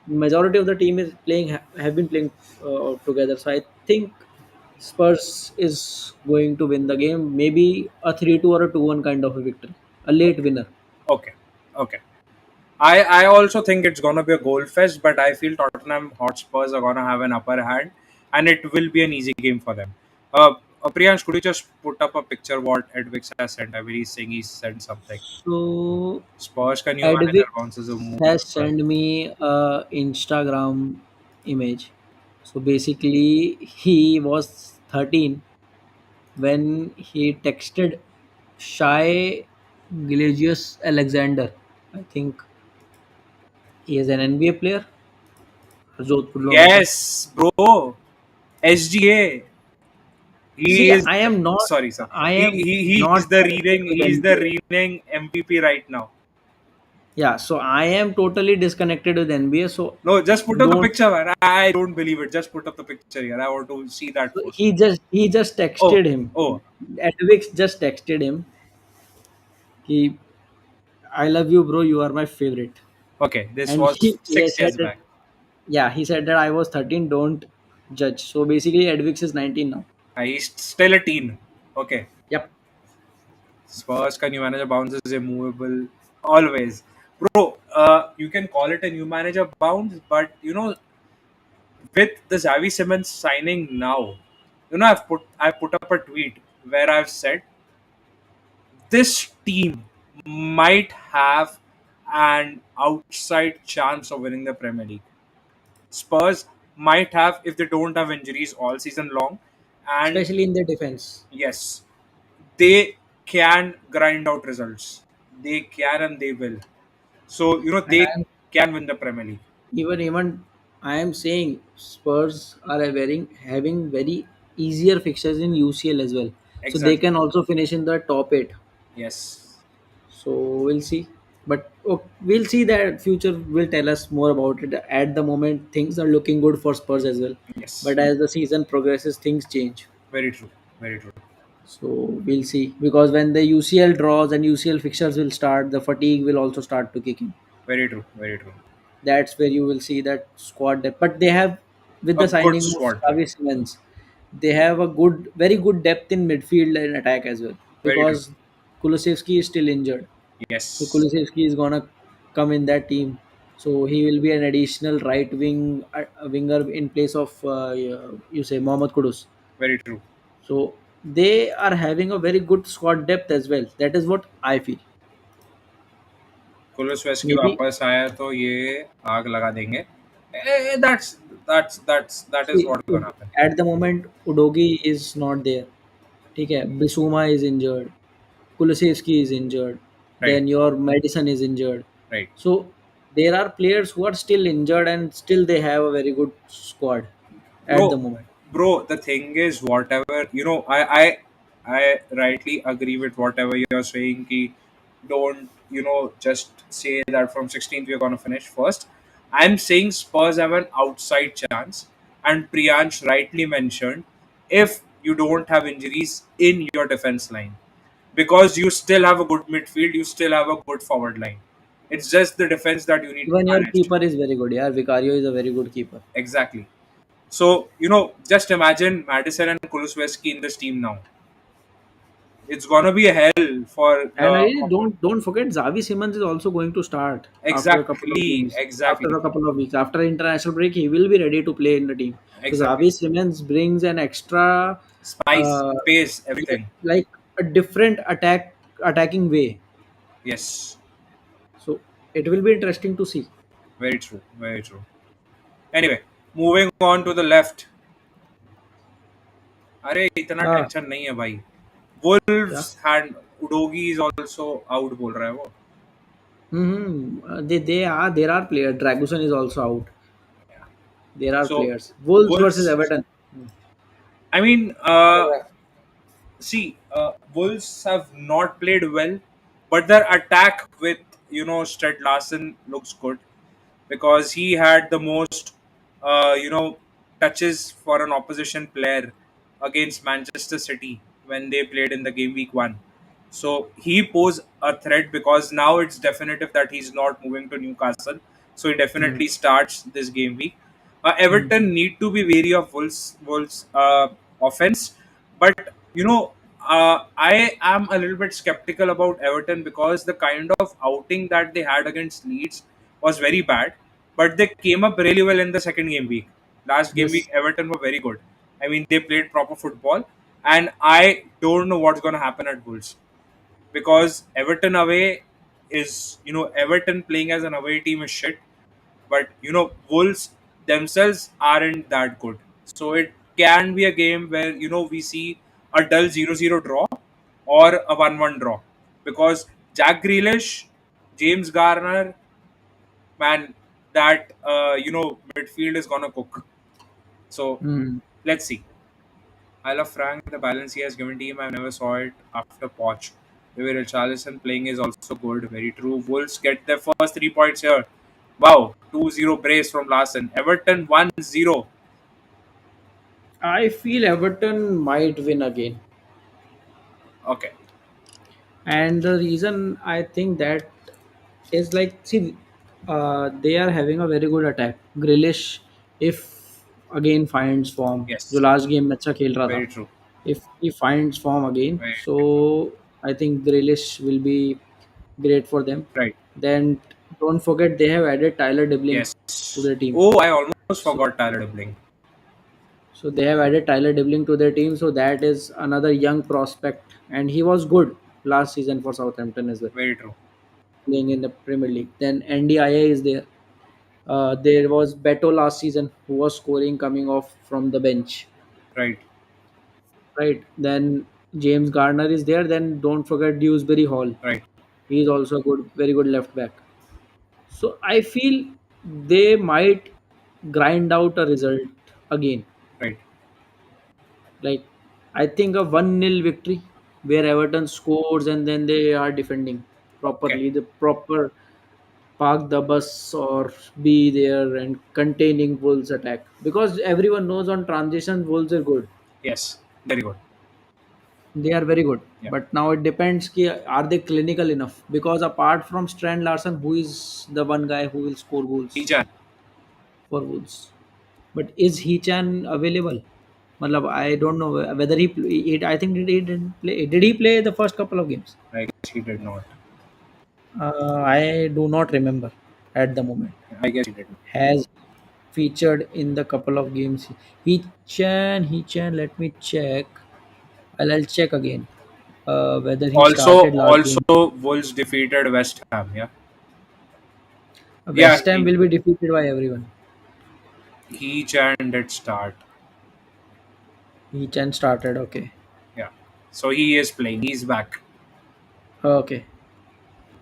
Majority of the team is playing have been playing together. So I think Spurs is going to win the game. Maybe a 3-2 or a 2-1 kind of a victory. A late winner. Okay. Okay. I also think it's gonna be a goal fest, but I feel Tottenham Hotspurs are gonna have an upper hand, and it will be an easy game for them. Priyansh, could you just put up a picture what Edwix has sent? I believe he's saying he sent something. So Spurs can you manager Edwix bounces a move. has sent me a Instagram image. So basically, he was 13 when he texted Shy Gilgeous Alexander. I think he is an NBA player, Jodhpur लोगों का. Yes, bro. SGA. See, He is I am not. sorry, sir. I am He's not the connected reading with he's the NBA. reading MVP right now. Yeah, so I am totally disconnected with NBA. So No, just put up the don't. picture, man. I don't believe it. Just put up the picture here. I want to see that So first. he just Oh, texted him. oh. Edwix just texted him. He, I love you, bro. You are my favorite. Okay, this And was he six said years that. back. Yeah, he said that I was 13. Don't judge. So basically, Edwix is 19 now. He's still a teen. Okay. Yep. Spurs can you manager bounce is immovable. Always. Bro, you can call it a new manager bounce, but with the Xavi Simmons signing now, I put up a tweet where I've said this team might have an outside chance of winning the Premier League. Spurs might have if they don't have injuries all season long, and Especially in the defense. yes, they can grind out results. They can and they will. So And they can win the Premier League. even I am saying Spurs are having very easier fixtures in UCL as well. So they Exactly. can also finish in the top eight. Yes. So we'll see. But we'll see that future will tell us more about it. At the moment, things are looking good for Spurs as well. Yes. But as the season progresses, things change. Very true. Very true. So we'll see. Because when the UCL draws and UCL fixtures will start, the fatigue will also start to kick in. Very true. Very true. That's where you will see that squad depth. But they have, with A the good signing of squad. Xavi Simons, they have a very good depth in midfield and attack as well. Very true. Because Kulusevski is still injured. So Yes. Kulusevski is gonna come in that team. So he will be an additional right winger in place of you say Mohammad Kudus. Very true. So they are having a very good squad depth as well. That is what I feel. कुलुसवेस्की maybe. वापस आया तो ये आग लगा देंगे. That is See, what gonna happen. at the moment, Udogi is not there. ठीक है, Bissouma is injured, Kulusevski is injured, Right, then your Madison is injured. right. So there are players who are still injured and still they have a very good squad at the Bro, moment. bro, the thing is, whatever I rightly agree with whatever you're saying. Ki don't just say that from 16th we're gonna finish first. I'm saying Spurs have an outside chance, and Priyansh rightly mentioned if you don't have injuries in your defense line, because you still have a good midfield, you still have a good forward line. It's just the defense that you need to Even your manage. keeper is very good. Yeah, Vicario is a very good keeper. Exactly. So, just imagine Madison and Kulusevski in this team now. It's gonna be a hell for And the I don't forget Xavi Simons is also going to start after a couple of exactly, games, after exactly. a couple of weeks, after international break. He will be ready to play in the team. So Exactly. Xavi Simons brings an extra, Spice, uh, pace, everything. like a different attacking way. Yes. So it will be interesting to see. Very true. Very true. Anyway, moving on to the left. अरे इतना हाँ tension नहीं है भाई. क्या. Wolves and Udogi is also out बोल रहा है वो. They are there are players. Dragusan is also out. Yeah. There are So players. Wolves versus Wolves. Everton. I mean, Okay. see, Wolves have not played well, but their attack with Stred Larsen looks good because he had the most touches for an opposition player against Manchester City when they played in the game week 1. So he posed a threat because now it's definitive that he's not moving to Newcastle. So he Hmm. definitely starts this game week. Hmm. Everton need to be wary of Wolves offense, but I am a little bit skeptical about Everton because the kind of outing that they had against Leeds was very bad, but they came up really well in the second game week. Last game week, Yes. Everton were very good. I mean, they played proper football, and I don't know what's going to happen at Wolves because Everton away is Everton playing as an away team is shit, but Wolves themselves aren't that good. So it can be a game where we see a dull 0-0 draw or a 1-1 draw because Jack Grealish, James Garner, man, that midfield is gonna cook. So Hmm. let's see. I love Frank, the balance he has given team. I never saw it after Poch. Maybe Richarlison playing is also good. Very true. Wolves get their first 3 points here. Wow, 2-0 brace from Larson. Everton 1-0. I feel Everton might win again. Okay. And the reason I think that is like, see, they are having a very good attack. Grealish, if again finds form, जो Yes. last game में अच्छा खेल रहा था, Very true. if he finds form again, Very so I think Grealish will be great for them. right. Then don't forget they have added Tyler Dibling Yes. to their team. Oh, I almost So forgot Tyler Dibling. so they have added Tyler Dibling to their team. So that is another young prospect, and he was good last season for Southampton as well, Very true. playing in the Premier League. Then NDIA is there. There was Beto last season who was scoring coming off from the bench, Right. right? Then James Garner is there. Then don't forget Dewsbury Hall. Right. He is also a good, very good left back. So I feel they might grind out a result again. Right. Like I think a 1-0 victory where Everton scores and then they are defending Okay. properly, the proper park the bus or be there and containing Wolves attack, because everyone knows on transition Wolves are good. Yes. Very good. They are very good. Yeah. But now it depends ki are they clinical enough, because apart from Strand Larson, who is the one guy who will score goals Hichan. for Wolves, but is Hechan available? Matlab, I don't know whether I think he didn't play. Did he play the first couple of games? I guess he did not. I do not remember at the moment. I guess he did not. Has featured in the couple of games. He can. Let me check. I'll check again. Whether he Also, started last also game. Wolves defeated West Ham. Yeah. Yeah, West Ham will be defeated by everyone. each and did start. Each and started. Okay. Yeah. So he is playing. He's back. Okay.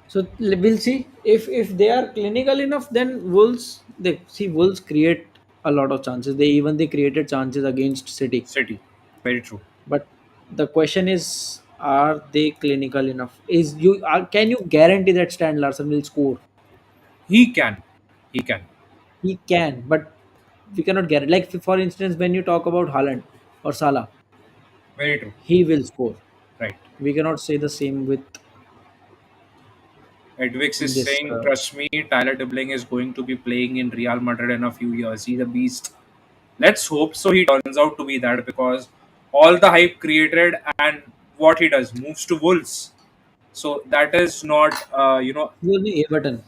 So we'll see if they are clinical enough. Then Wolves, they see Wolves create a lot of chances. They created chances against City. City. Very true. But the question is, are they clinical enough? Can you guarantee that Stan Larson will score? He can. He can. He can, but we cannot guarantee. Like for instance, when you talk about Haaland or Salah, Very true. he will score. Right. We cannot say the same with Edwix is this. saying, trust me, Tyler Dibling is going to be playing in Real Madrid in a few years. He's a beast. Let's hope so he turns out to be that, because all the hype created and what he does moves to Wolves. So that is not, Only Everton.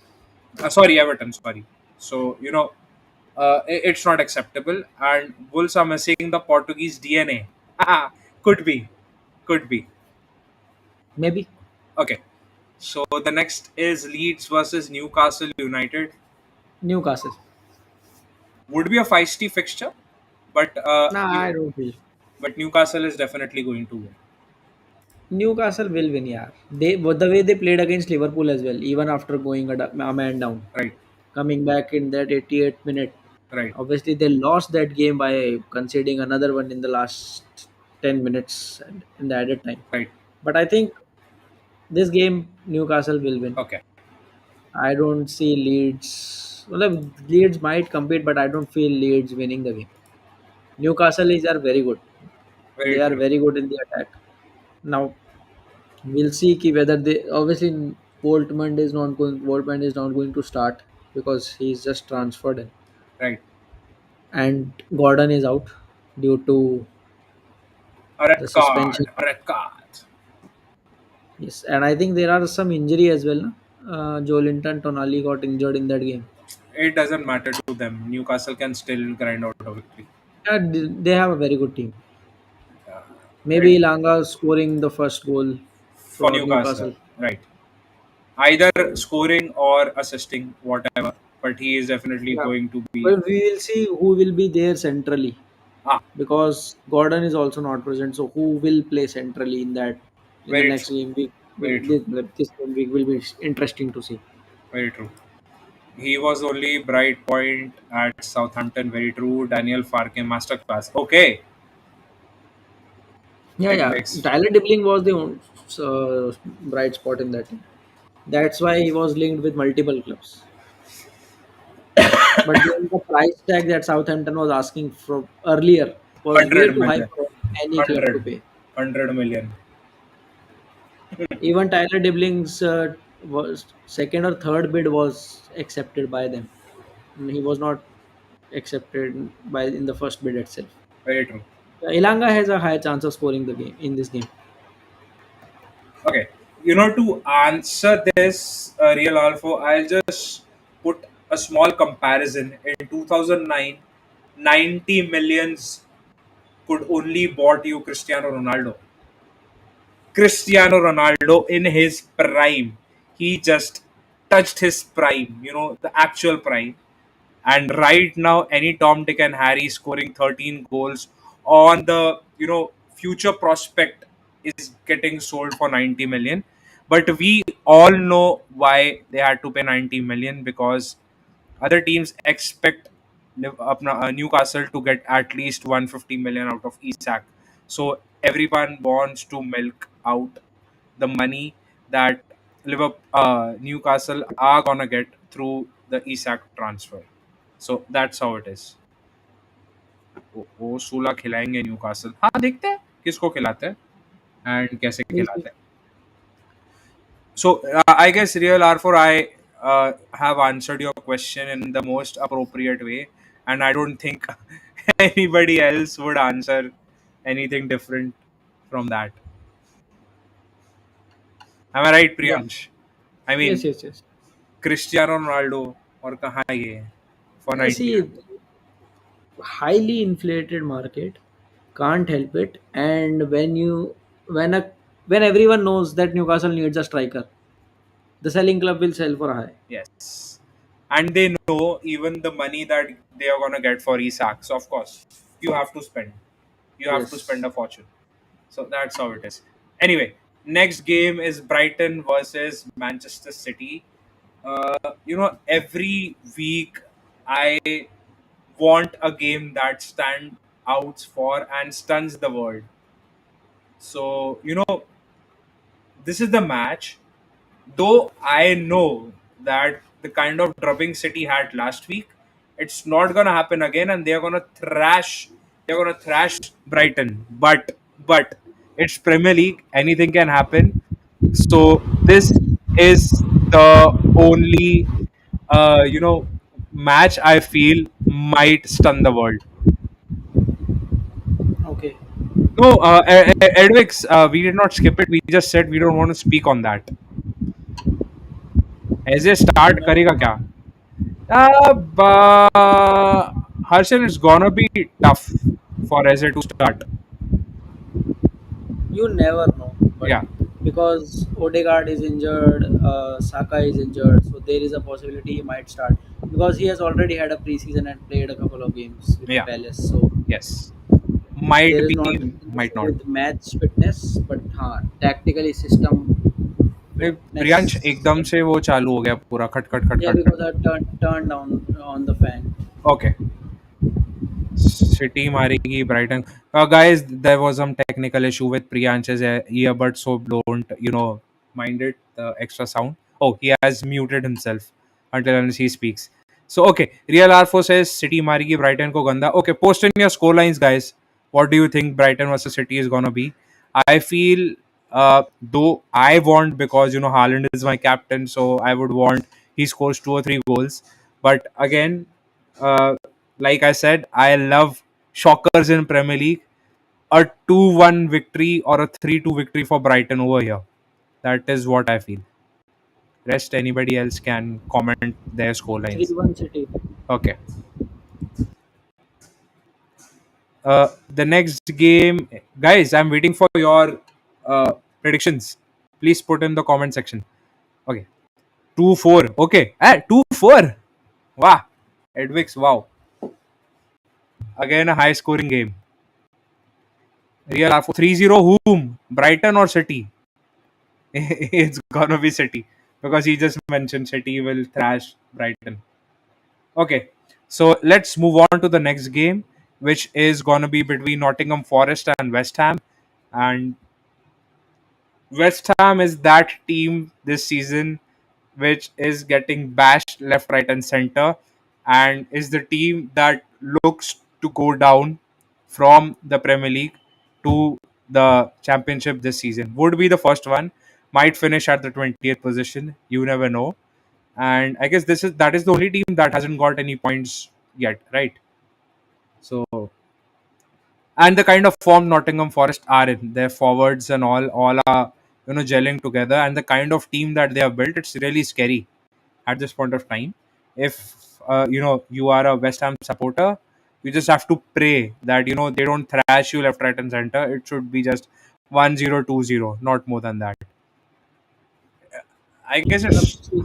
sorry, Everton, sorry. So, it's not acceptable. And Wolves are missing the Portuguese DNA. Could be. Could be. Maybe Okay. So the next is Leeds versus Newcastle United. Newcastle. Would be a feisty fixture, but Nah, I don't feel. Newcastle is definitely going to win. Newcastle will win, yeah. The way they played against Liverpool as well, even after going a man down, Right, coming back in that 88th minute. right, Obviously, they lost that game by conceding another one in the last 10 minutes in the added time. right. But I think this game Newcastle will win. Okay, I don't see Leeds. Well, Leeds might compete, but I don't feel Leeds winning the game. Newcastle is are very good. They very are true. very good in the attack. Now we'll see whether they obviously Boltman is not going to start because he's just transferred in, Right. and Gordon is out due to A the red suspension. card. A red card. Yes, and I think there are some injury as well. No? Joe Linton, Tonali got injured in that game. It doesn't matter to them. Newcastle can still grind out a victory. Yeah, they have a very good team. Uh, it, Maybe Ilanga scoring the first goal for for Newcastle, Newcastle. right? Either scoring or assisting, whatever. But he is definitely Yeah, going to be. but we will see who will be there centrally Ah, because Gordon is also not present. So who will play centrally in the very next true. game week? Very true. This game week will be interesting to see. Very true. He was only bright point at Southampton. Very true. Daniel Farke masterclass. Okay, Yeah, it yeah. makes Tyler Dibling was the bright spot in that team. That's why he was linked with multiple clubs. But then the price tag that Southampton was asking for earlier was way 100 too high million, for any club to 100, pay. 100 million. Even Tyler Dibling's was second or third bid was accepted by them. He was not accepted by in the first bid itself. Very true. Ilanga has a high chance of scoring the game in this game. Okay, to answer this real alpha, I'll just put a small comparison. In 2009, 90 millions could only bought you Cristiano Ronaldo. Cristiano Ronaldo in his prime. He just touched his prime, the actual prime. And right now, any Tom, Dick, and Harry scoring 13 goals on the future prospect is getting sold for 90 million. But we all know why they had to pay 90 million, because other teams expect Newcastle to get at least 150 million out of Isak. So everyone wants to milk out the money that Newcastle are gonna get through the Isak transfer. So that's how it is. वो सूला खिलाएंगे Newcastle, हाँ देखते हैं किसको खिलाते हैं and कैसे We'll see. खिलाते हैं. So I guess real R4, I have answered your question in the most appropriate way, and I don't think anybody else would answer anything different from that. Am I right, Yeah. Priyansh? I Yes, mean, yes, yes. Cristiano Ronaldo और कहाँ ये for I 90 see highly inflated market. Can't help it. And when a when everyone knows that Newcastle needs a striker, the selling club will sell for high. yes. and they know even the money that they are gonna get for Isak. So of course, you have to spend. You have to spend Yes. a fortune. So that's how it is. Anyway, next game is Brighton versus Manchester City. Every week I want a game that stand out for and stuns the world. So this is the match. Though I know that the kind of drubbing City had last week, it's not gonna happen again, and they're gonna thrash. They're gonna thrash Brighton. But it's Premier League. Anything can happen. So this is the only match I feel might stun the world. Okay. No, Edwix, we did not skip it. We just said we don't want to speak on that. ऐसे start No, करेगा क्या? Harshan, it's gonna be tough for Eze to start. you never know. But Yeah, because Odegaard is injured, Saka is injured, so there is a possibility he might start. Because he has already had a preseason and played a couple of games with yeah, Palace, so yes. Might there is be, not an might issue not. with match fitness, but tactically system Priyansh fitness. एकदम से वो चालू हो गया पूरा खट खट खट Yeah, खट खट. because I turned down on the fan. Okay. City मारेगी Brighton. Guys, there was some technical issue with Priyansh's earbud, so don't mind it. The extra sound. Oh, he has muted himself until unless he speaks. So okay, Real R4 says City मारेगी Brighton को गंदा. Okay, post in your score lines, guys. What do you think Brighton versus City is gonna be? I feel though I want, because Haaland is my captain, so I would want he scores 2 or 3 goals. But again, uh, like I said, I love shockers in Premier League. A 2-1 victory or a 3-2 victory for Brighton over here. That is what I feel. Rest anybody else can comment their score Three lines. one City. Okay. The next game, guys, I'm waiting for your predictions. Please put in the comment section. Okay. 2-4. Okay. 2-4. Wow. Edwix, wow. Again, a high scoring game. Real R4 3-0 whom? Brighton or City? It's gonna be City because he just mentioned City will thrash Brighton. Okay, so let's move on to the next game, which is gonna be between Nottingham Forest and West Ham. And West Ham is that team this season which is getting bashed left, right, and center, and is the team that looks to go down from the Premier League to the Championship this season. Would be the first one, might finish at the 20th position. You never know. And I guess that is the only team that hasn't got any points yet, right? So, and the kind of form Nottingham Forest are in, their forwards and all are gelling together, and the kind of team that they have built, it's really scary at this point of time. If you are a West Ham supporter, you just have to pray that they don't thrash you left, right, and center. It should be just 1-0, 2-0, not more than that. I guess it's See,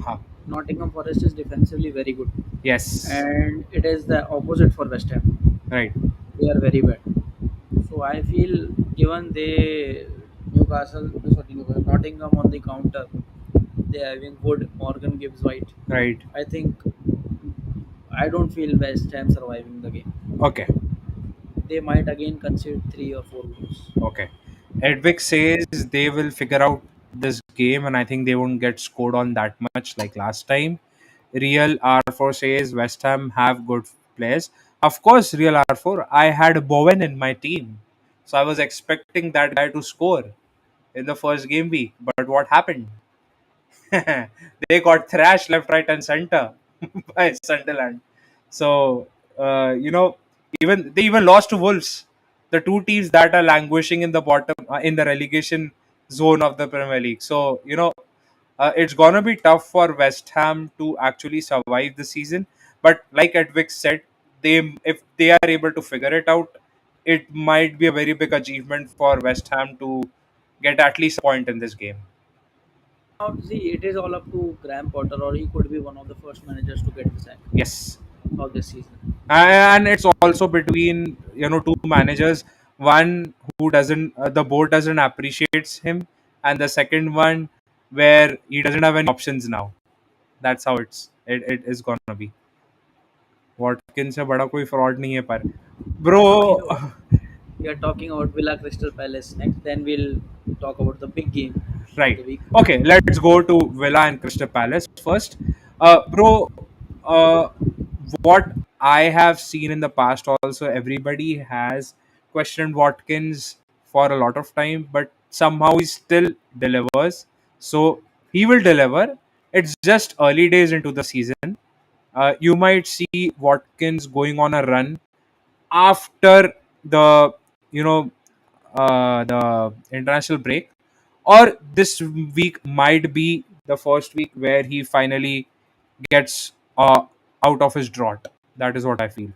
Nottingham Forest is defensively very good, yes, and it is the opposite for West Ham. right, They are very bad. So I feel given they Nottingham on the counter, they are having Wood, Morgan Gibbs White. right. I think I don't feel West Ham surviving the game. Okay, They might again concede 3 or 4 goals. okay. Edwick says they will figure out this game, and I think they won't get scored on that much like last time. Real R4 says West Ham have good players. Of course, Real R4. I had Bowen in my team, so I was expecting that guy to score in the first game week. But what happened? They got thrashed left, right, and center by Sunderland. So even they even lost to Wolves, the two teams that are languishing in the bottom in the relegation zone of the Premier League. So it's gonna be tough for West Ham to actually survive the season. But like Edwick said, they if they are able to figure it out, it might be a very big achievement for West Ham to get at least a point in this game. Now, see, it is all up to Graham Potter, or he could be one of the first managers to get the sack Yes, of this season. and it's also between two managers. One who doesn't the board doesn't appreciates him, and the second one where he doesn't have any options now. That's how it is gonna be. वॉटकिन से बड़ा कोई fraud नहीं है पर bro. Okay, we are talking about Villa Crystal Palace next. Then we'll talk about the big game of Right. the week. Okay, let's go to Villa and Crystal Palace first. Bro, uh, what I have seen in the past also, everybody has questioned Watkins for a lot of time, but somehow he still delivers. So he will deliver. It's just early days into the season. You might see Watkins going on a run after the you know the international break, or this week might be the first week where he finally gets out of his drought. That is what I feel.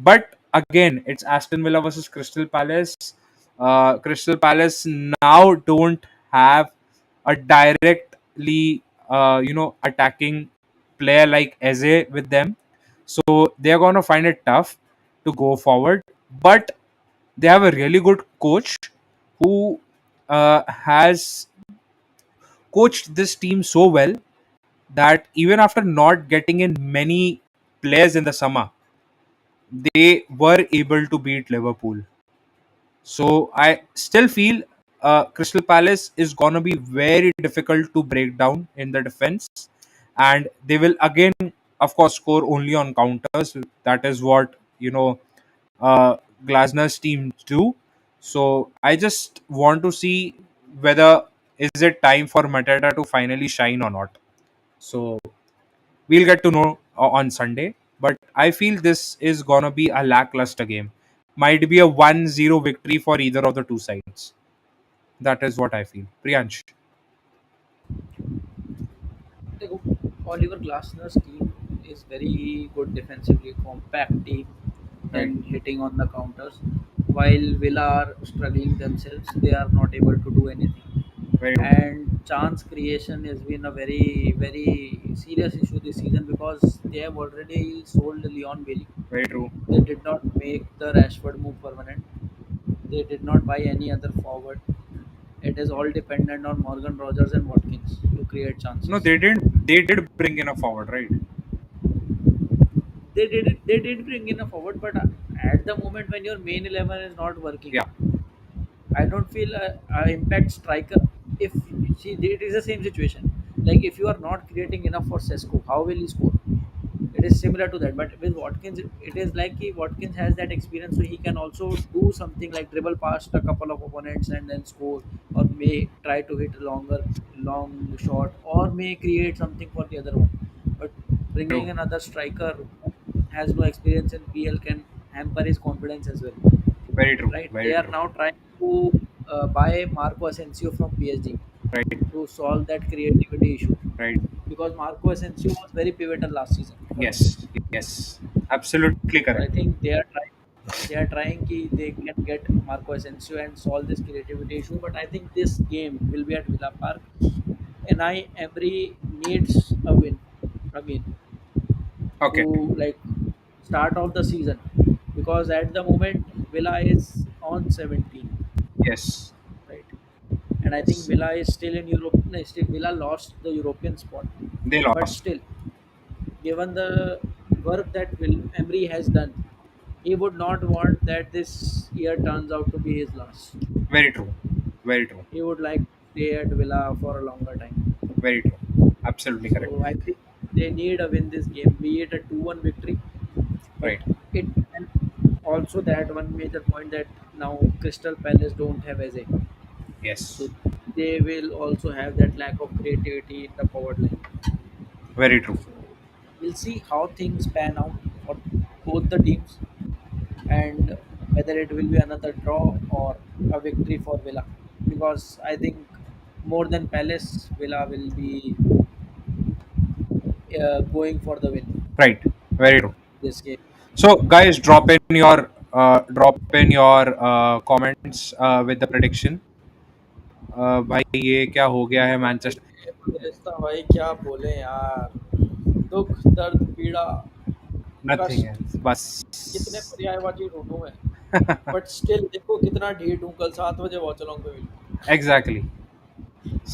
But again, it's Aston Villa versus Crystal Palace. Crystal Palace now don't have a directly attacking player like Eze with them, so they're gonna find it tough to go forward. But they have a really good coach who has coached this team so well that even after not getting in many players in the summer, they were able to beat Liverpool. So I still feel Crystal Palace is gonna be very difficult to break down in the defense, and they will again, of course, score only on counters. That is what uh, Glasner's teams do. So I just want to see whether is it time for Mateta to finally shine or not. So we'll get to know on Sunday. But I feel this is gonna be a lackluster game. Might be a 1-0 victory for either of the two sides. That is what I feel. Priyansh. देखो, Oliver Glasner's team is very good defensively, compact team, Right. and hitting on the counters. While Villa are struggling themselves, they are not able to do anything. Very true. And chance creation has been a very, very serious issue this season because they have already sold Leon Bailey. Very true. They did not make the Rashford move permanent. They did not buy any other forward. It is all dependent on Morgan Rogers and Watkins to create No, chances. they didn't. They did bring in a forward, right? They did bring in a forward, but at the moment when your main 11 is not working, Yeah. I don't feel a impact striker. If see, it is the same situation. Like if you are not creating enough for Sesko, how will he score? It is similar to that. But with Watkins, it is like Watkins has that experience, so he can also do something like dribble past a couple of opponents and then score, or may try to hit a long shot, or may create something for the other one. But bringing True. another striker who has no experience in PL can hamper his confidence as well. Very true. Right? They Very are true. now trying to buy Marco Asensio from PSG Right. to solve that creativity issue Right. because Marco Asensio was very pivotal last season for them. Yes. Yes. Absolutely So I correct. think they are trying ki they can get Marco Asensio and solve this creativity issue. But I think this game will be at Villa Park, and I Emery needs a win again Okay. to like start off the season because at the moment Villa is on 17, Yes. right? And I think Yes. Villa is still in Europe. No, still Villa lost the European spot, They but lost. still, given the work that Will Emery has done, he would not want that this year turns out to be his last. Very true. Very true. He would like to stay at Villa for a longer time. Very true. Absolutely correct. So I think they need a win this game, be it a 2-1 victory. But Right. it and also that one major point that now Crystal Palace don't have as a, so Yes. they will also have that lack of creativity in the forward line. Very true. So we'll see how things pan out for both the teams and whether it will be another draw or a victory for Villa. Because I think more than Palace, Villa will be going for the win Right. Very true. this game. So, guys, drop in your comments with the prediction. भाई ये क्या हो गया है Manchester गुलिस्ता भाई क्या बोले यार, दुख दर्द पीड़ा नथिंग कष्ट, एल्स बस. कितने पर्यायवाची ढूंढूं मैं, बट स्टिल देखो कितना ढीठ हूँ, कल 7 बजे वॉच अलॉन्ग पे मिलूंगा। Exactly.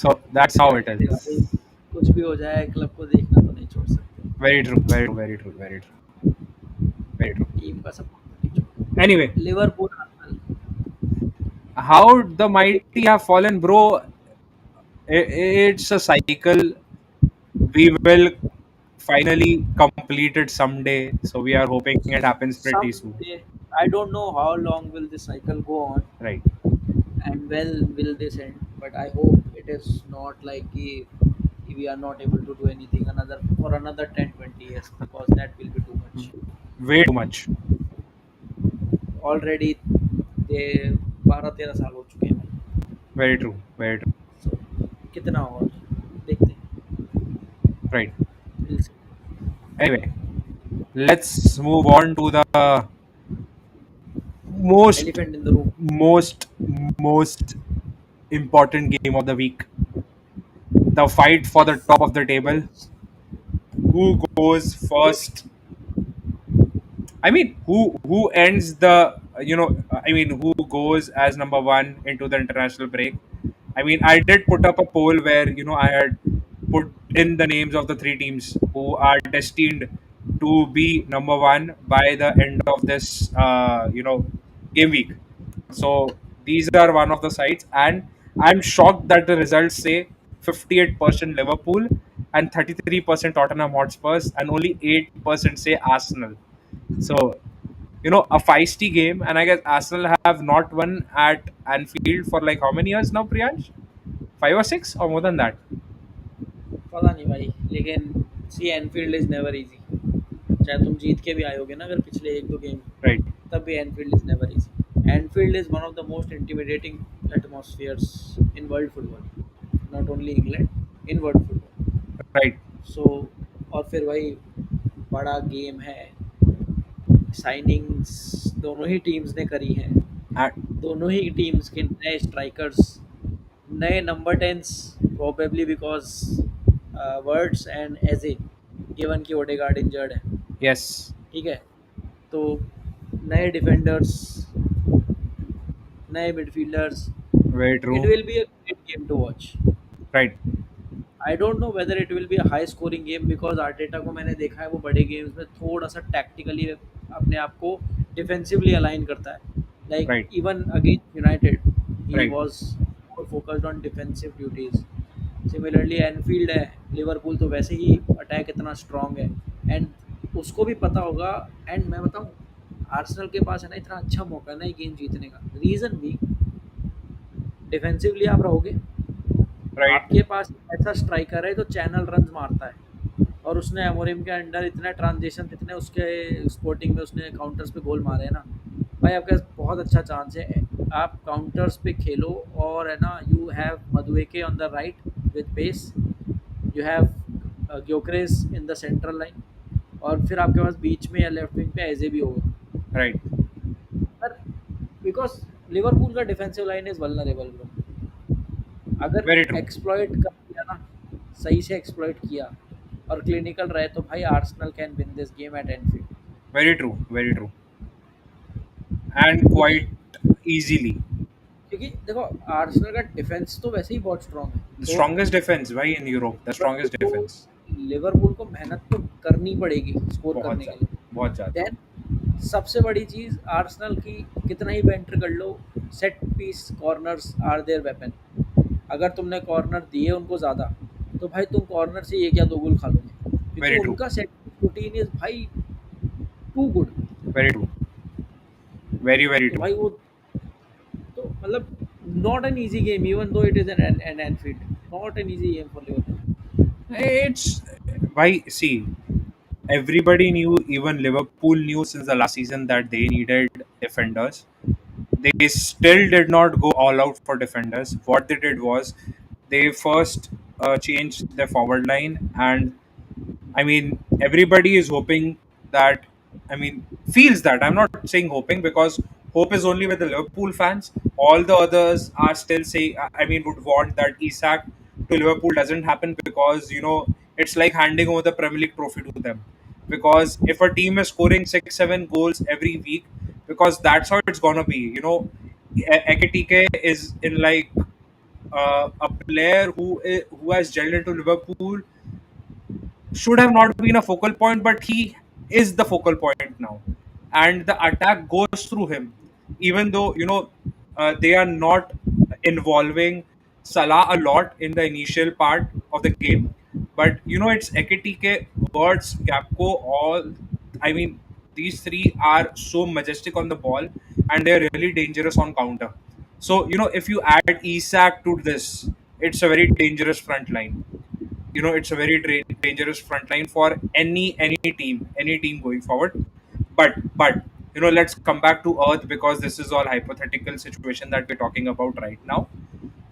So that's how it अरे भाई, is. कुछ भी हो जाए क्लब को देखना तो नहीं छोड़ सकते, Very true. Very true. Very true. Very true. Very true. Team का सपोर्ट तो नहीं Anyway, छोड़। लिवरपूल आर्सेनल, how the क्योंकि mighty have fallen, bro. It's a cycle. We will finally complete it someday. So we are hoping it happens pretty some soon. I don't know how long will this cycle go on Right. and well will this end, but I hope it is not like we are not able to do anything another for another 10-20 years, because that will be too much Way too much. already। they 12-13 साल हो चुके हैं भाई, Very true. Very true. so कितना और देखते हैं, Right. we'll see। Anyway, let's move on to the most, Elephant in the room, most, most important game of the week. The fight for the yes, top of the table. Who goes ये first? I mean, who ends the I mean, who goes as number one into the international break? I mean, I did put up a poll where I had put in the names of the three teams who are destined to be number one by the end of this game week. So these are one of the sides, and I'm shocked that the results say 58% Liverpool and 33% Tottenham Hotspurs, and only 8% say Arsenal. So a feisty game, and I guess Arsenal have not won at Anfield for like how many years now, Priyansh? 5 or 6 or more than that? पता नहीं भाई, लेकिन सी Enfield is never easy, चाहे तुम जीत के भी आयोगे ना अगर पिछले एक दो गेम, Right, तब भी Enfield is never easy. Enfield is one of the most intimidating एटमॉस्फेयर्स in world football, not only England, in world football. right, सो और फिर भाई बड़ा गेम है, साइनिंग्स दोनों ही टीम्स ने करी हैं, and दोनों ही टीम्स के नए स्ट्राइकर्स, नए number tens, probably because words and AJ, given की ओडेगार्ड इंजर्ड है, yes, ठीक है, तो नए डिफेंडर्स, नए midfielders, very it true. Will be a great game to watch. Right, I don't know whether it will be a high scoring game, because Arteta को मैंने देखा है वो बड़े गेम्स में थोड़ा सा टैक्टिकली अपने आप को डिफेंसिवली अलाइन करता है, like right, even against United he right, was more focused on defensive duties. Similarly Enfield है, लिवरपूल तो वैसे ही अटैक इतना स्ट्रांग है, एंड उसको भी पता होगा। एंड मैं बताऊं, आर्सेनल के पास है ना इतना अच्छा मौका है ना ये गेम जीतने का, रीज़न भी डिफेंसिवली आप रहोगे, right, आपके पास ऐसा स्ट्राइकर है जो चैनल रन मारता है, और उसने एमोरिम के अंडर इतने ट्रांजिशन, इतने उसके स्पोर्टिंग में उसने काउंटर्स पे गोल मारे हैं ना, भाई आपके पास बहुत अच्छा चांस है, आप काउंटर्स पे खेलो, और है ना you have Madueke on the right with pace, you have Gyokeres in the central line, और फिर आपके पास बीच में या लेफ्ट विंग पे एजे भी होगा, right, पर बिकॉज लिवरपूल का defensive line is vulnerable bro, अगर very true, एक्सप्लॉइट कर दिया ना, सही से एक्सप्लॉइट किया और क्लिनिकल रहे, तो भाई Arsenal can win this game at Enfield, very true, very true, and क्योंकि quite easily. क्योंकि देखो आर्सेनल का डिफेंस तो वैसे ही बहुत स्ट्रांग है, The तो strongest defense, why in Europe? The but strongest उसको defense. लिवरपूल को मेहनत तो करनी पड़ेगी स्कोर बहुत करने के ज़्यादा, लिए। बहुत ज़्यादा. देन सबसे बड़ी चीज़ आर्सेनल की, कितना ही बेंटर कर लो, set piece corners are their weapon, अगर तुमने कॉर्नर दिए उनको ज़्यादा, तो भाई तुम कॉर्नर से एक या दो गोल खा लोगे, क्योंकि Very true, उनका सेट रूटीन इज भाई too good. very true, very very तो true. भाई वो, तो मतलब not an easy game, even though it is an Enfield, not an easy game for Liverpool. It's why see, everybody knew, even Liverpool knew since the last season that they needed defenders. They still did not go all out for defenders. What they did was they first changed their forward line, and I mean, everybody is hoping that, I mean, feels that. I'm not saying hoping because hope is only with the Liverpool fans. All the others are still saying, I mean, would want that Isak to Liverpool doesn't happen because it's like handing over the Premier League trophy to them. Because if a team is scoring 6-7 goals every week, because that's how it's gonna be. Ekitike is in like a player who has gelled into Liverpool should have not been a focal point, but he is the focal point now, and the attack goes through him. Even though they are not involving Salah a lot in the initial part of the game, but it's Ekitike, Wirtz, Gapco, all. I mean, these three are so majestic on the ball, and they're really dangerous on counter. So if you add Isak to this, it's a very dangerous front line. It's a very dangerous front line for any team going forward. But let's come back to earth, because this is all hypothetical situation that we're talking about right now.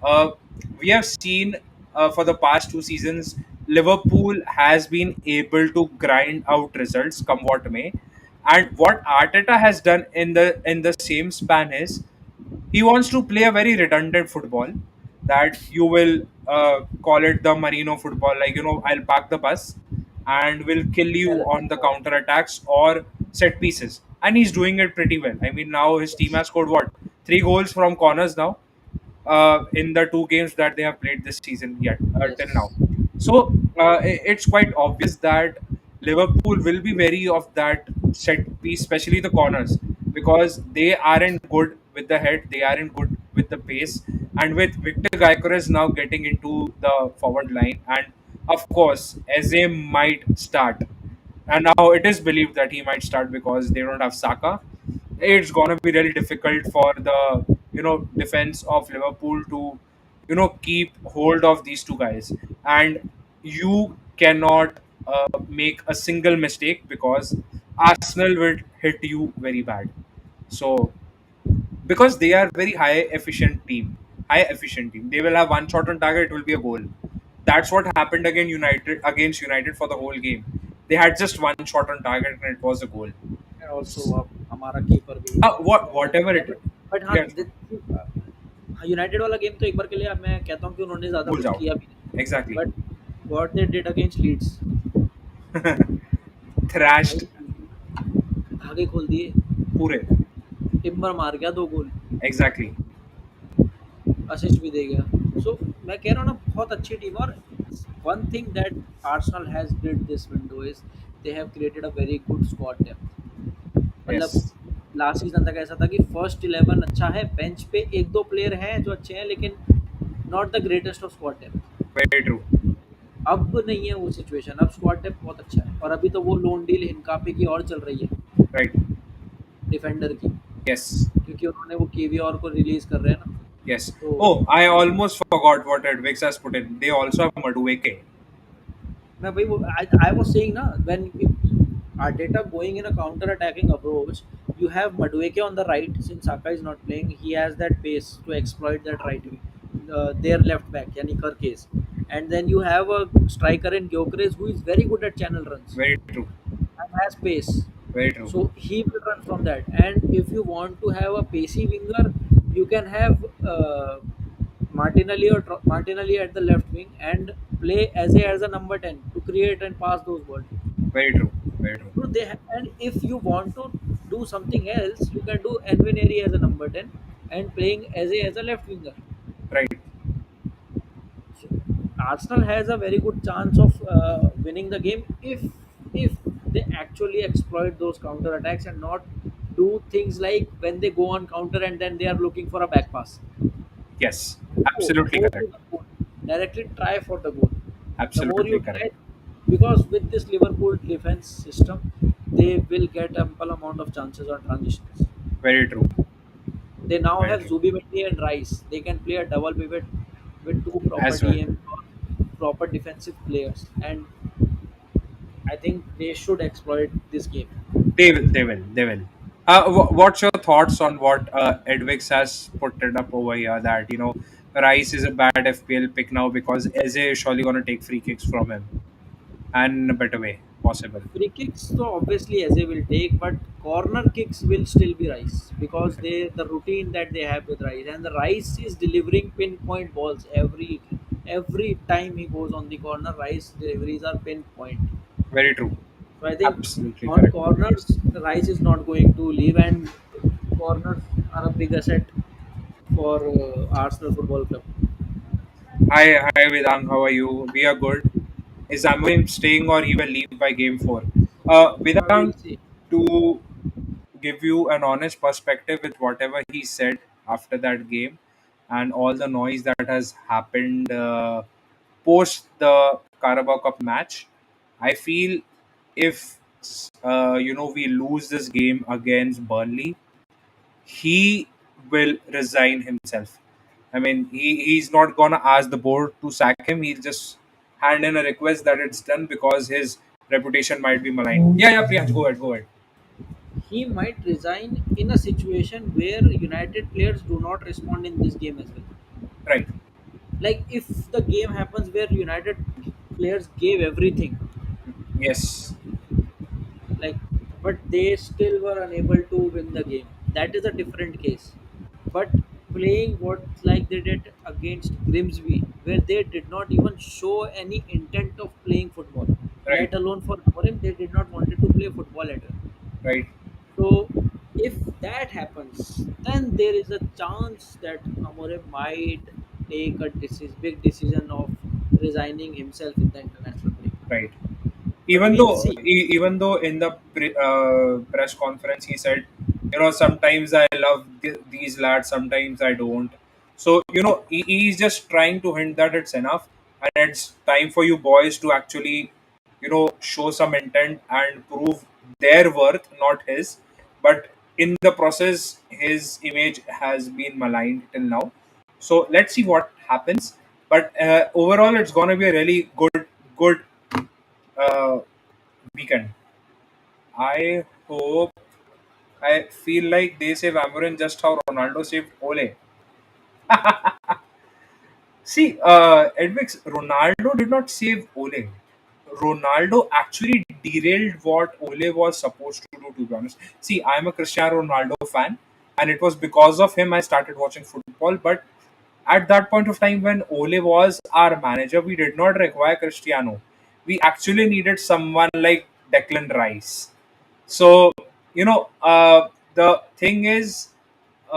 uh, we have seen, for the past 2 seasons, Liverpool has been able to grind out results come what may. And what Arteta has done in the same span is he wants to play a very redundant football, that you will call it the Marino football, like I'll park the bus and will kill you Well, on the counter attacks or set pieces, and he's doing it pretty well. I mean, now his team yes, has scored what, 3 goals from corners now, in the 2 games that they have played this season yet, till now. yes, So it's quite obvious that Liverpool will be wary of that set piece, especially the corners, because they aren't good with the head, they aren't good with the pace, and with Victor Gyökeres now getting into the forward line, and of course Eze might start, and now it is believed that he might start because they don't have Saka. It's gonna be really difficult for the defense of Liverpool to keep hold of these two guys, and you cannot make a single mistake, because Arsenal will hit you very bad. So because they are very high efficient team, they will have one shot on target, it will be a goal. That's what happened against United for the whole game. They had just one shot on target and it was a goal. and also हमारा keeper भी Whatever it is. But हाँ Yeah, United वाला game तो एक बार के लिए मैं कहता हूँ कि उन्होंने ज़्यादा भूल कुछ जाओ. किया भी नहीं, Exactly. But what they did against Leeds, Thrashed. भाई धागे खोल दिए, पूरे. टिम्बर मार गया 2 गोल, Exactly. असिस्ट भी दे गया। सो मैं कह रहा हूँ ना, बहुत अच्छी टीम। और one thing that Arsenal has did this window is they have created a very good squad depth. मतलब Yes. लास्ट सीजन तक ऐसा था कि फर्स्ट 11 अच्छा है, बेंच पे 1-2 प्लेयर हैं जो अच्छे हैं, लेकिन not the greatest of squad depth. Very true. अब नहीं है वो सिचुएशन, अब स्क्वाड डेप्थ बहुत अच्छा है। और अभी तो वो लोन डील हिनकापे की और चल रही है, Right. डिफेंडर की, Yes. क्योंकि उन्होंने वो केवीआर को रिलीज कर रहे हैं ना। Yes. तो Oh, I almost forgot what Edwix has put in. They also have Madueke. मैं भाई वो I was saying ना, when Arteta going in a counter attacking approach, you have Madueke on the right. Since Saka is not playing, he has that pace to exploit that right wing, their left back yani Kirkes, and then you have a striker in Gyökeres who is very good at channel runs Very true. and has pace. Very true. So he will run from that. And if you want to have a pacey winger, you can have Martinelli at the left wing and play as a number 10 to create and pass those balls. Very true. Very true. So and if you want to do something else, you can do Enveneri as a number 10 and playing as a left winger. Right. So Arsenal has a very good chance of winning the game if they actually exploit those counter attacks and not do things like when they go on counter and then they are looking for a back pass. Yes. Absolutely Go to correct. the goal. Directly try for the goal. The more Absolutely you correct. try, because with this Liverpool defense system, they will get ample amount of chances on transitions. Very true. They now Very have true. Zubimendi and Rice. They can play a double pivot with two proper As well. DM or proper defensive players, and I think they should exploit this game. They will. They will. They will. What's your thoughts on what Edwix has put it up over here? That Rice is a bad FPL pick now because Eze is surely going to take free kicks from him, and in a better way possible. Free kicks, so obviously Eze will take, but corner kicks will still be Rice because Okay. they the routine that they have with Rice, and the Rice is delivering pinpoint balls every week. Every time he goes on the corner, Rice deliveries are pinpoint. Very true. So I think Absolutely on correct. corners, Rice is not going to leave, and corners are a big asset for Arsenal Football Club. Hi, Vedang. How are you? We are good. Is Amorim staying or he will leave by game four? We'll Vedang, see. to give you an honest perspective with whatever he said after that game and all the noise that has happened post the Carabao Cup match, I feel if we lose this game against Burnley, he will resign himself. I mean, he's not gonna ask the board to sack him. He'll just hand in a request that it's done because his reputation might be maligned. Yeah, yeah, Priyansh, go ahead, go ahead. He might resign in a situation where United players do not respond in this game as well. Right. Like if the game happens where United players gave everything, Yes. like, but they still were unable to win the game, that is a different case. But playing what like they did against Grimsby, where they did not even show any intent of playing football, Right. let alone for Amorim, they did not wanted to play football at all. Right. So if that happens, then there is a chance that Amorim might take a big decision of resigning himself in the international break. Right. But even we'll though see. even though in the press conference he said, sometimes I love these lads, sometimes I don't. So he's just trying to hint that it's enough and it's time for you boys to actually show some intent and prove their worth, not his. But in the process his image has been maligned till now, so let's see what happens. But overall it's going to be a really good uh, weekend. I hope. I feel like they save Amorin just how Ronaldo saved Ole. See, Edwix, Ronaldo did not save Ole. Ronaldo actually derailed what Ole was supposed to do, to be honest. See, I'm a Cristiano Ronaldo fan, and it was because of him I started watching football. But at that point of time, when Ole was our manager, we did not require Cristiano. We actually needed someone like Declan Rice. So, the thing is,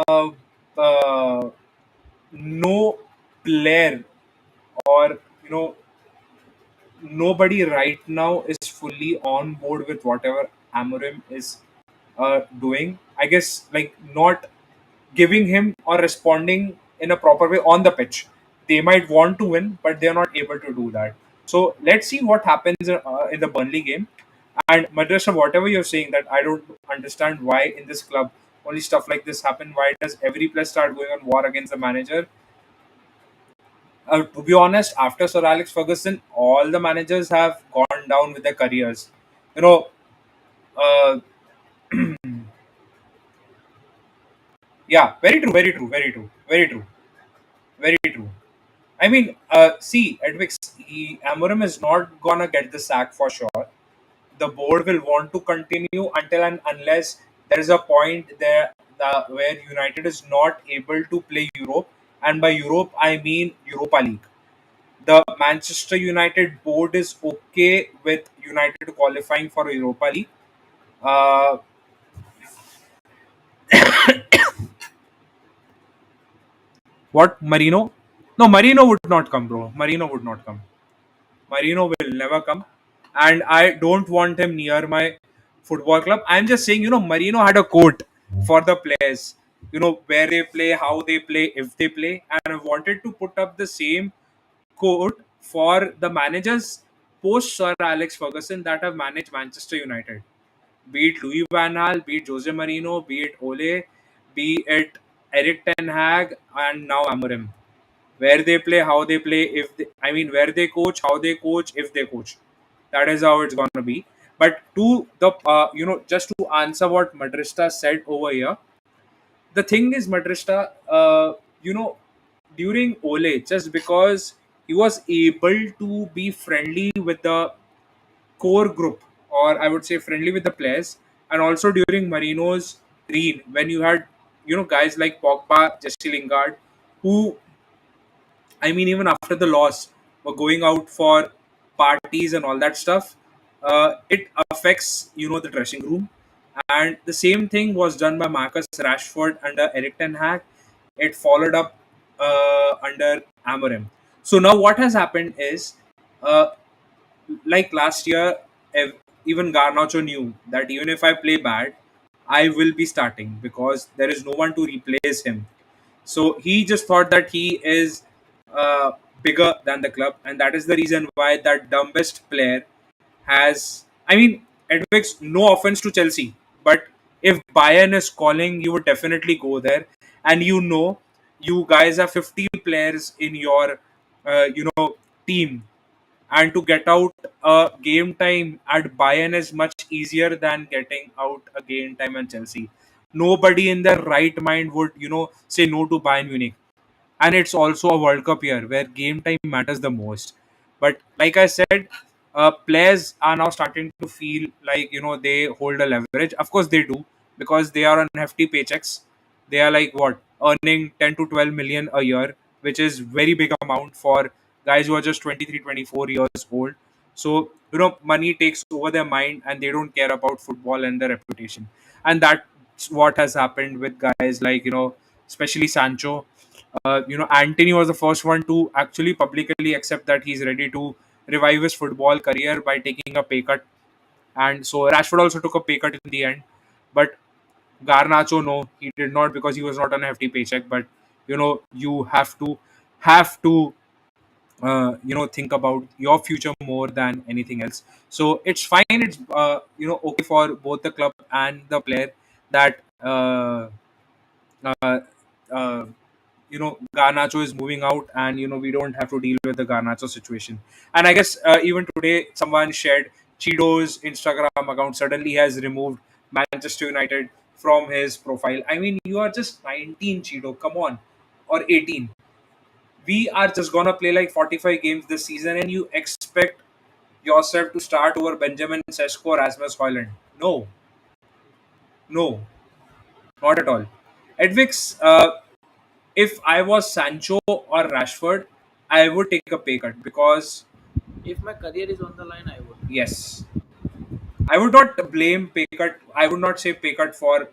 uh, uh, no player, or nobody right now is fully on board with whatever Amorim is doing. I guess, like, not giving him or responding in a proper way on the pitch. They might want to win, but they're not able to do that. So let's see what happens in the Burnley game. And Madrasa, whatever you're saying, that I don't understand why in this club only stuff like this happen. Why does every player start going on war against the manager? To be honest, after Sir Alex Ferguson, all the managers have gone down with their careers. You know, uh, yeah, very true, very true, very true, very true, very true. I mean, see, Edwix, Amorim is not gonna get the sack for sure. The board will want to continue until and unless there is a point there where United is not able to play Europe, and by Europe I mean Europa League. The Manchester United board is okay with United qualifying for Europa League. Uh, what, Marino? No, Marino would not come, bro. Marino would not come. Marino will never come, and I don't want him near my football club. I'm just saying, Marino had a quote for the players, where they play, how they play, if they play, and I wanted to put up the same quote for the managers post Sir Alex Ferguson that have managed Manchester United. Be it Louis Van Gaal, be it Jose Marino, be it Ole, be it Eric Ten Hag, and now Amorim. Where they play, how they play, where they coach, how they coach, if they coach. That is how it's gonna be. But to the just to answer what Madrista said over here, the thing is, Madrista, during Ole, just because he was able to be friendly with the core group, or I would say friendly with the players, and also during Marino's reign, when you had guys like Pogba, Jesse Lingard, who I mean, even after the loss, were going out for parties and all that stuff. It affects, the dressing room, and the same thing was done by Marcus Rashford under Eric Ten Hag. It followed up under Amorim. So now what has happened is, uh, like last year, even Garnacho knew that even if I play bad, I will be starting because there is no one to replace him. So he just thought that he is uh, bigger than the club, and that is the reason why that dumbest player has. I mean, Edwix, no offense to Chelsea, but if Bayern is calling, you would definitely go there. And you guys have 50 players in your, team, and to get out a game time at Bayern is much easier than getting out a game time at Chelsea. Nobody in their right mind would, say no to Bayern Munich. And it's also a World Cup year where game time matters the most. But like I said, players are now starting to feel like they hold a leverage. Of course, they do, because they are on hefty paychecks. They are like what, earning 10 to 12 million a year, which is very big amount for guys who are just 23, 24 years old. So money takes over their mind, and they don't care about football and their reputation. And that's what has happened with guys like especially Sancho. Anthony was the first one to actually publicly accept that he's ready to revive his football career by taking a pay cut. And so Rashford also took a pay cut in the end. But Garnacho, no, he did not, because he was not on a hefty paycheck. But you have to think about your future more than anything else. So it's fine. It's okay for both the club and the player that uh, uh, Garnacho is moving out, and we don't have to deal with the Garnacho situation. And I guess even today someone shared Chido's Instagram account suddenly has removed Manchester United from his profile. I mean, you are just 19, Chido, come on, or 18. We are just gonna play like 45 games this season, and you expect yourself to start over Benjamin Sesko or Rasmus Hoyland? No, no, not at all. Edwix, if I was Sancho or Rashford, I would take a pay cut, because If my career is on the line, I would. yes, I would not blame pay cut. I would not say pay cut for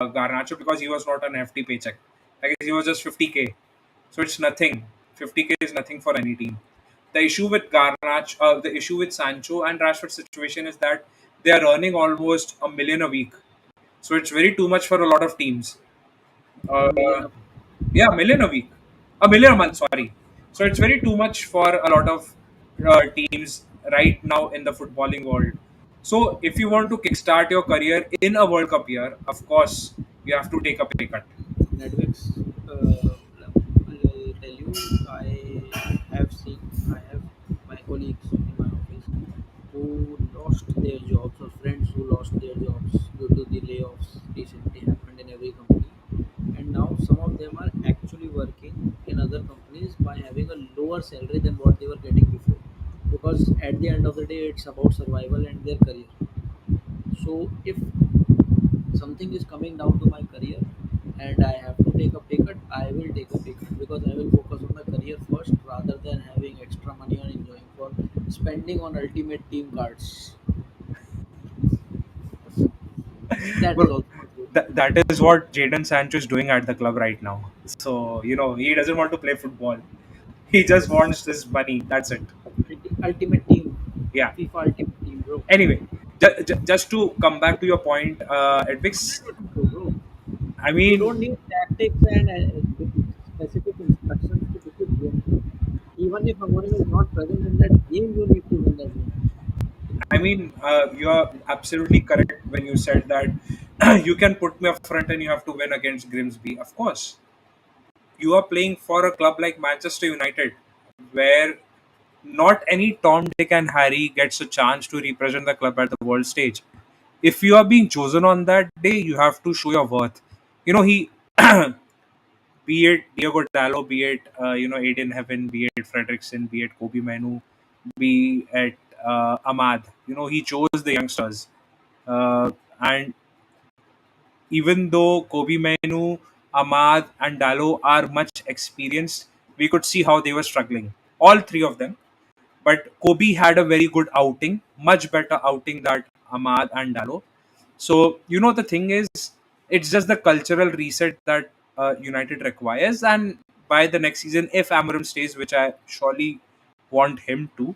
Garnacho, because he was not an FT paycheck. Like he was just 50K, so it's nothing. 50K is nothing for any team. The issue with the issue with Sancho and Rashford situation is that they are earning almost a million a week. So it's very too much for a lot of teams. A Uh, million of yeah, a million a week, a million a month. Sorry. So it's very too much for a lot of teams right now in the footballing world. So if you want to kickstart your career in a World Cup year, of course you have to take a pay cut. Netflix. I'll tell you, I have my colleagues in my office who lost their jobs, or friends who lost their jobs due to the layoffs recently happened in every company. And now some of them are actually working in other companies by having a lower salary than what they were getting before. Because at the end of the day, it's about survival and their career. So if something is coming down to my career and I have to take a pay cut, I will take a pay cut because I will focus on my career first rather than having extra money and enjoying for spending on ultimate team cards. That is Well, also not good. that is what Jadon Sancho is doing at the club right now. So he doesn't want to play football. He just wants this money. That's it. Ultimate team, Yeah. FIFA ultimate team, bro. Anyway, just to come back to your point, Edwix. What to do, bro? I You mean, don't need tactics and specific instructions to defeat game. Even if Amorim is not present in that game, you need to win that game. you are absolutely correct when you said that you can put me up front and you have to win against Grimsby. Of course, you are playing for a club like Manchester United, where not any Tom, Dick, and Harry gets a chance to represent the club at the world stage. If you are being chosen on that day, you have to show your worth. He, be it Diego Dallo, be it Aiden Heaven, be it Fredrickson, be it Kobe Manu, be it Ahmad. He chose the youngsters, and even though Kobe Manu, Ahmad, and Dallo are much experienced, we could see how they were struggling. All three of them. But Kobe had a very good outing, much better outing than Ahmad and Dallo. So, the thing is, it's just the cultural reset that United requires. And by the next season, if Amorim stays, which I surely want him to,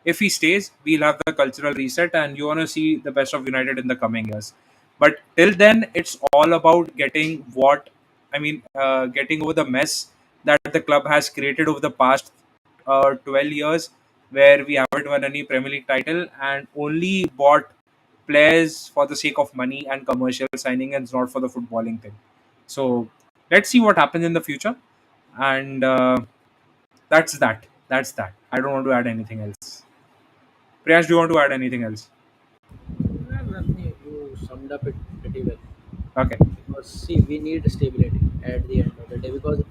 if he stays, we'll have the cultural reset, and you want to see the best of United in the coming years. But till then, it's all about getting over the mess that the club has created over the past 12 years, where we haven't won any Premier League title and only bought players for the sake of money and commercial signing, and not for the footballing thing. So let's see what happens in the future, and that's that. That's that. I don't want to add anything else. Priyash, do you want to add anything else? Well, nothing, you summed up it pretty well. Okay. Because see, we need stability at the end of the day. Because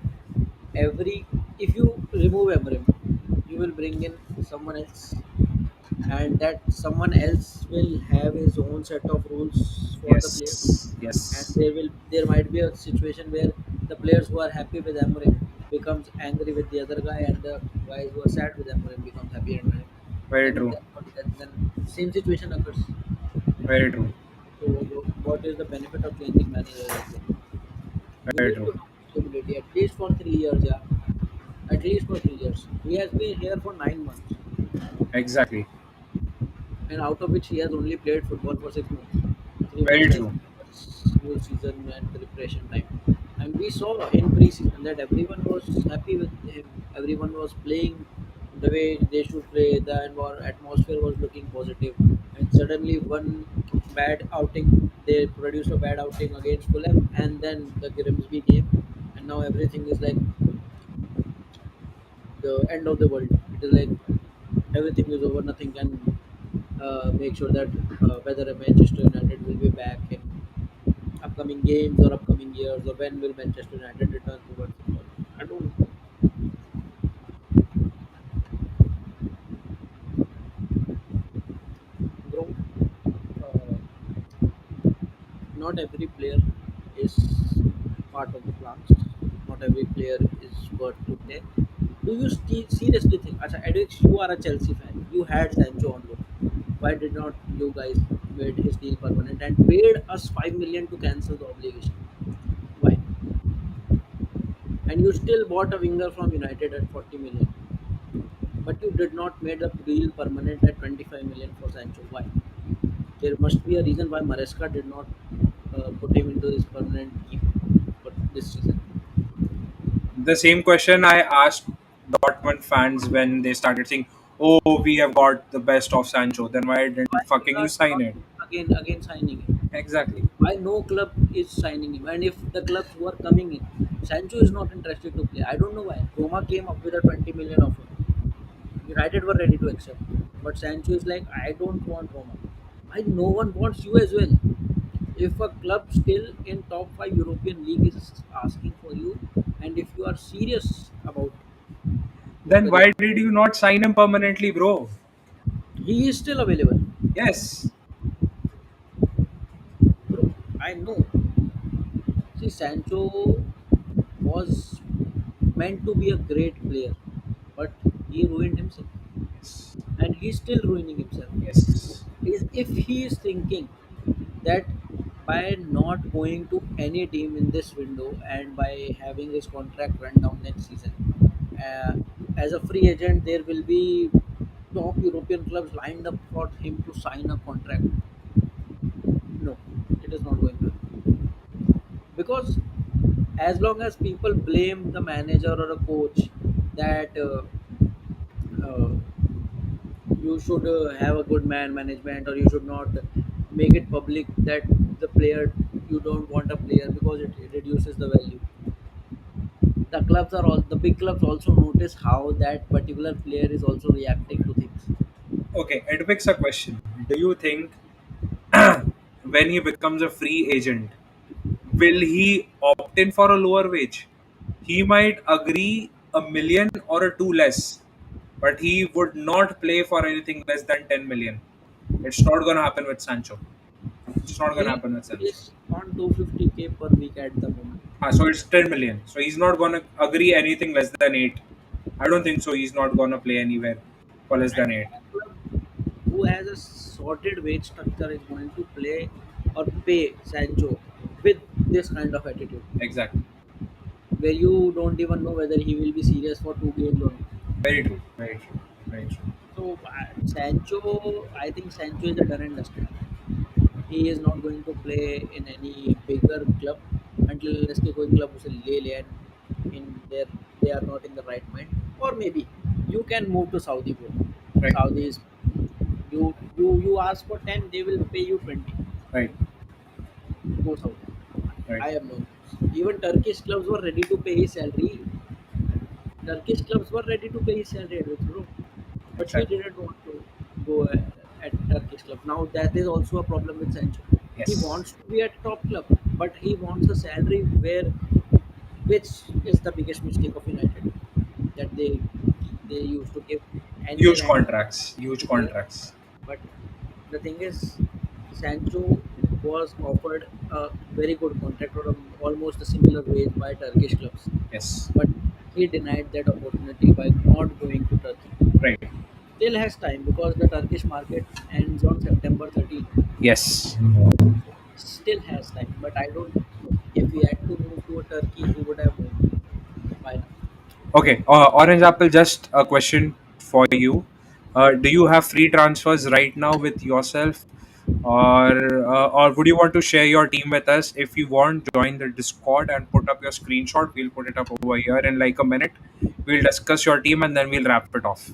every if you remove Eminem, you will bring in someone else, and that someone else will have his own set of rules for the players, Yes. and Yes. there might be a situation where the players who are happy with Amorim becomes angry with the other guy, and the guys who are sad with Amorim becomes happy and Very then true. then same situation occurs. Very true. So what is the benefit of changing manager as well? You Very need to true. have stability at least for 3 years, yeah. At least for 3 years. He has been here for 9 months, Exactly. and out of which he has only played football for 6 months. 3 months Very like true. school season and preparation time. And we saw in pre-season that everyone was happy with him. Everyone was playing the way they should play. The atmosphere was looking positive. And suddenly one bad outing, they produced a bad outing against Fulham, and then the Grimsby game, and now everything is like the end of the world. It is like everything is over. Nothing can make sure that whether Manchester United will be back in upcoming games or upcoming years, or when will Manchester United return towards football. I don't know. Uh, Not every player is part of the plans. Not every player is worth to play. Do you seriously think? Acha, Edwix, you are a Chelsea fan. You had Sancho on loan. Why did not you guys made his deal permanent and paid us 5 million to cancel the obligation? Why? And you still bought a winger from United at 40 million, but you did not made the deal permanent at 25 million for Sancho. Why? There must be a reason why Maresca did not put him into this permanent team for this season. The same question I asked Dortmund fans when they started saying, "Oh, we have got the best of Sancho." Then why Why didn't we fucking you are sign not it? again signing him? Exactly. Why no club is signing him? And if the clubs who are coming in, Sancho is not interested to play. I don't know why. Roma came up with a 20 million offer. United were ready to accept, but Sancho is like, I don't want Roma. Why no one wants you as well? If a club still in top five European league is asking for you, and if you are serious about your Then career, why did you not sign him permanently, bro? he is still available. Yes. Bro, I know. See, Sancho was meant to be a great player, but he ruined himself, Yes. and he's still ruining himself. Yes. Is if he is thinking that by not going to any team in this window and by having his contract run down next season, uh, as a free agent, there will be top European clubs lined up for him to sign a contract. No, it is not going to happen. Because as long as people blame the manager or a coach that uh, you should have a good man management, or you should not make it public that the player you don't want a player because it reduces the value. The clubs are all the big clubs also notice how that particular player is also reacting to things. Okay, it begs a question. Do you think when he becomes a free agent, will he opt in for a lower wage? He might agree a million or a two less, but he would not play for anything less than 10 million. It's not going to happen with Sancho. It's not going to He happen with Sancho. is on 250k per week at the moment. So it's 10 million. So he's not gonna agree anything less than 8. I don't think so. He's not gonna play anywhere for less And than 8. a club who has a sorted wage structure is going to play or pay Sancho with this kind of attitude, Exactly. where you don't even know whether he will be serious for 2 games or not. Very true. Very true. Very true. So Sancho, I think Sancho is a done and dusted. He is not going to play in any bigger club until unless के कोई club उसे ले ले and in their they are not in the right mind, or maybe you can move to Saudi, bro. Right. Saudi is, you ask for 10, they will pay you 20. Right. Go Saudi. Right. I have no issues. Even Turkish clubs were ready to pay his salary. Turkish clubs were ready to pay his salary, bro. But he Exactly. didn't want to go at Turkish club. Now that is also a problem with Sancho. He Yes. wants to be at top club, but he wants a salary where, which is the biggest mistake of United, that they used to give any Huge random contracts. Huge player. contracts. But the thing is, Sancho was offered a very good contract or almost a similar wage by Turkish clubs, Yes. but he denied that opportunity by not going to Turkey. Right. Still has time because the Turkish market ends on September 13th. Yes. Still has time, but I don't know. If he had to move to a Turkey, he would have moved by now. Okay. Orange Apple, just a question for you. Do you have free transfers right now with yourself? Or would you want to share your team with us? If you want, join the Discord and put up your screenshot. We'll put it up over here in like a minute. We'll discuss your team and then we'll wrap it off.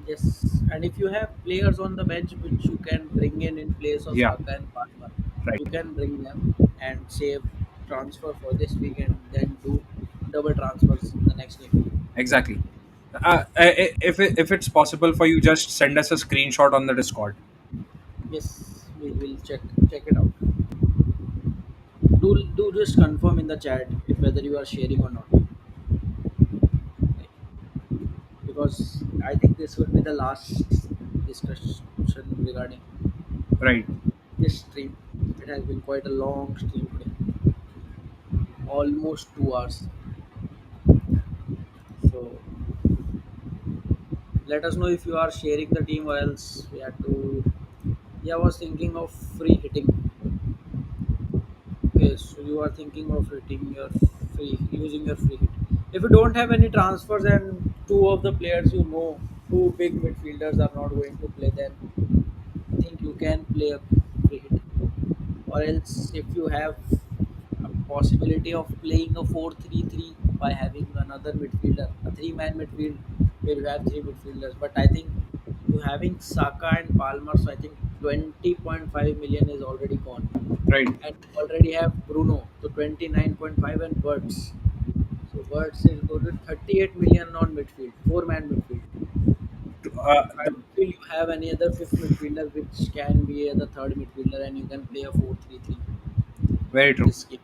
Yes, and if you have players on the bench which you can bring in place of Yeah, Saka and Palmer, right. you can bring them and save transfer for this week and then do double transfers in the next game. Exactly. If it's possible for you, just send us a screenshot on the Discord. Yes, we will check it out. Do just confirm in the chat if whether you are sharing or not. Like, because I think this will be the last discussion regarding Right. this stream. It has been quite a long stream today, almost 2 hours. So let us know if you are sharing the team or else we have to. Yeah, I was thinking of free hitting. Okay, so you are thinking of hitting your free using your free hit. If you don't have any transfers and two of the players you know, two big midfielders are not going to play, then I think you can play a free hit. Or else, if you have a possibility of playing a 4-3-3 by having another midfielder, a three-man midfield where you have three midfielders. But I think you having Saka and Palmer, so I think 20.5 million is already gone. Right. And you already have Bruno, so 29.5, and Birds. So Birds is go to 38 million on midfield, four-man midfield. I The don't feel you have any other fifth midfielder which can be the third midfielder and you can play a 4-3-3 Very in true. this game.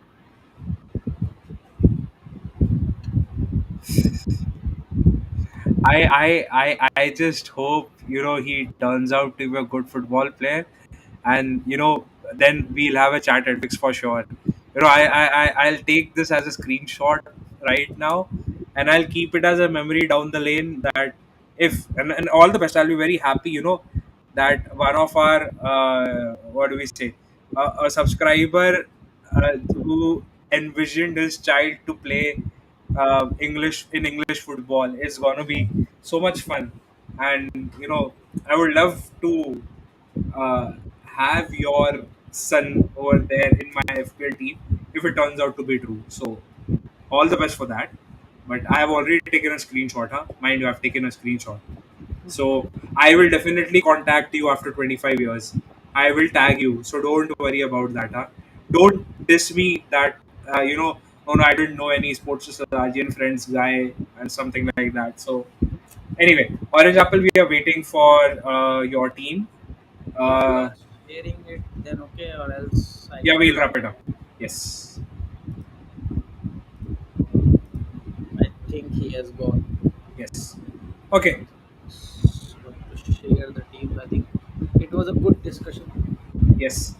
I just hope he turns out to be a good football player, and then we'll have a chat at fix for sure. I'll take this as a screenshot right now, and I'll keep it as a memory down the lane that if and all the best. I'll be very happy. That one of our what do we say, a subscriber who envisioned his child to play English football is going to be so much fun, and I would love to uh, have your son over there in my FPL team if it turns out to be true. So all the best for that. But I have already taken a screenshot, huh? Mind you, I've taken a screenshot. So I will definitely contact you after 25 years. I will tag you. So don't worry about that. Huh? Don't diss me that, oh no, I didn't know any sports Sociologian friends guy and something like that. So anyway, Orange Apple, we are waiting for your team. If you Uh, are sharing it, then okay, or else I yeah, can we'll join. wrap it up. Yes. I think he has gone. Yes. Okay. He's going to share the teams. I think it was a good discussion. Yes.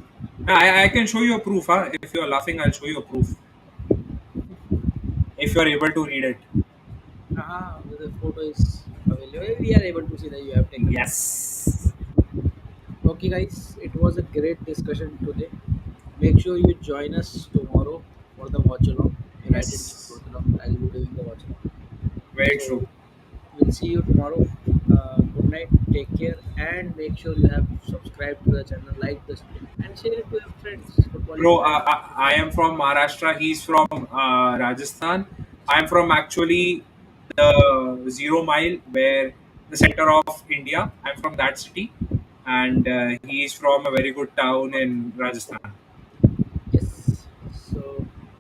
I can show you a proof. Huh? If you're laughing, I'll show you a proof. if you're able to read it. The photo is available. We are able to see that you have taken the photo. Yes. Okay, guys, it was a great discussion today. Make sure you join us tomorrow for the watch along. Right, it's Yes. watch along. I'll be doing the watch along. Very So true. we'll see you tomorrow. Good night. Take care, and make sure you have subscribed to the channel, like this, and share it to your friends, footballing Bro, friends. I am from Maharashtra. He's from Rajasthan. I'm from actually the 0 mile, where the center of India. I'm from that city, and he's from a very good town in Rajasthan.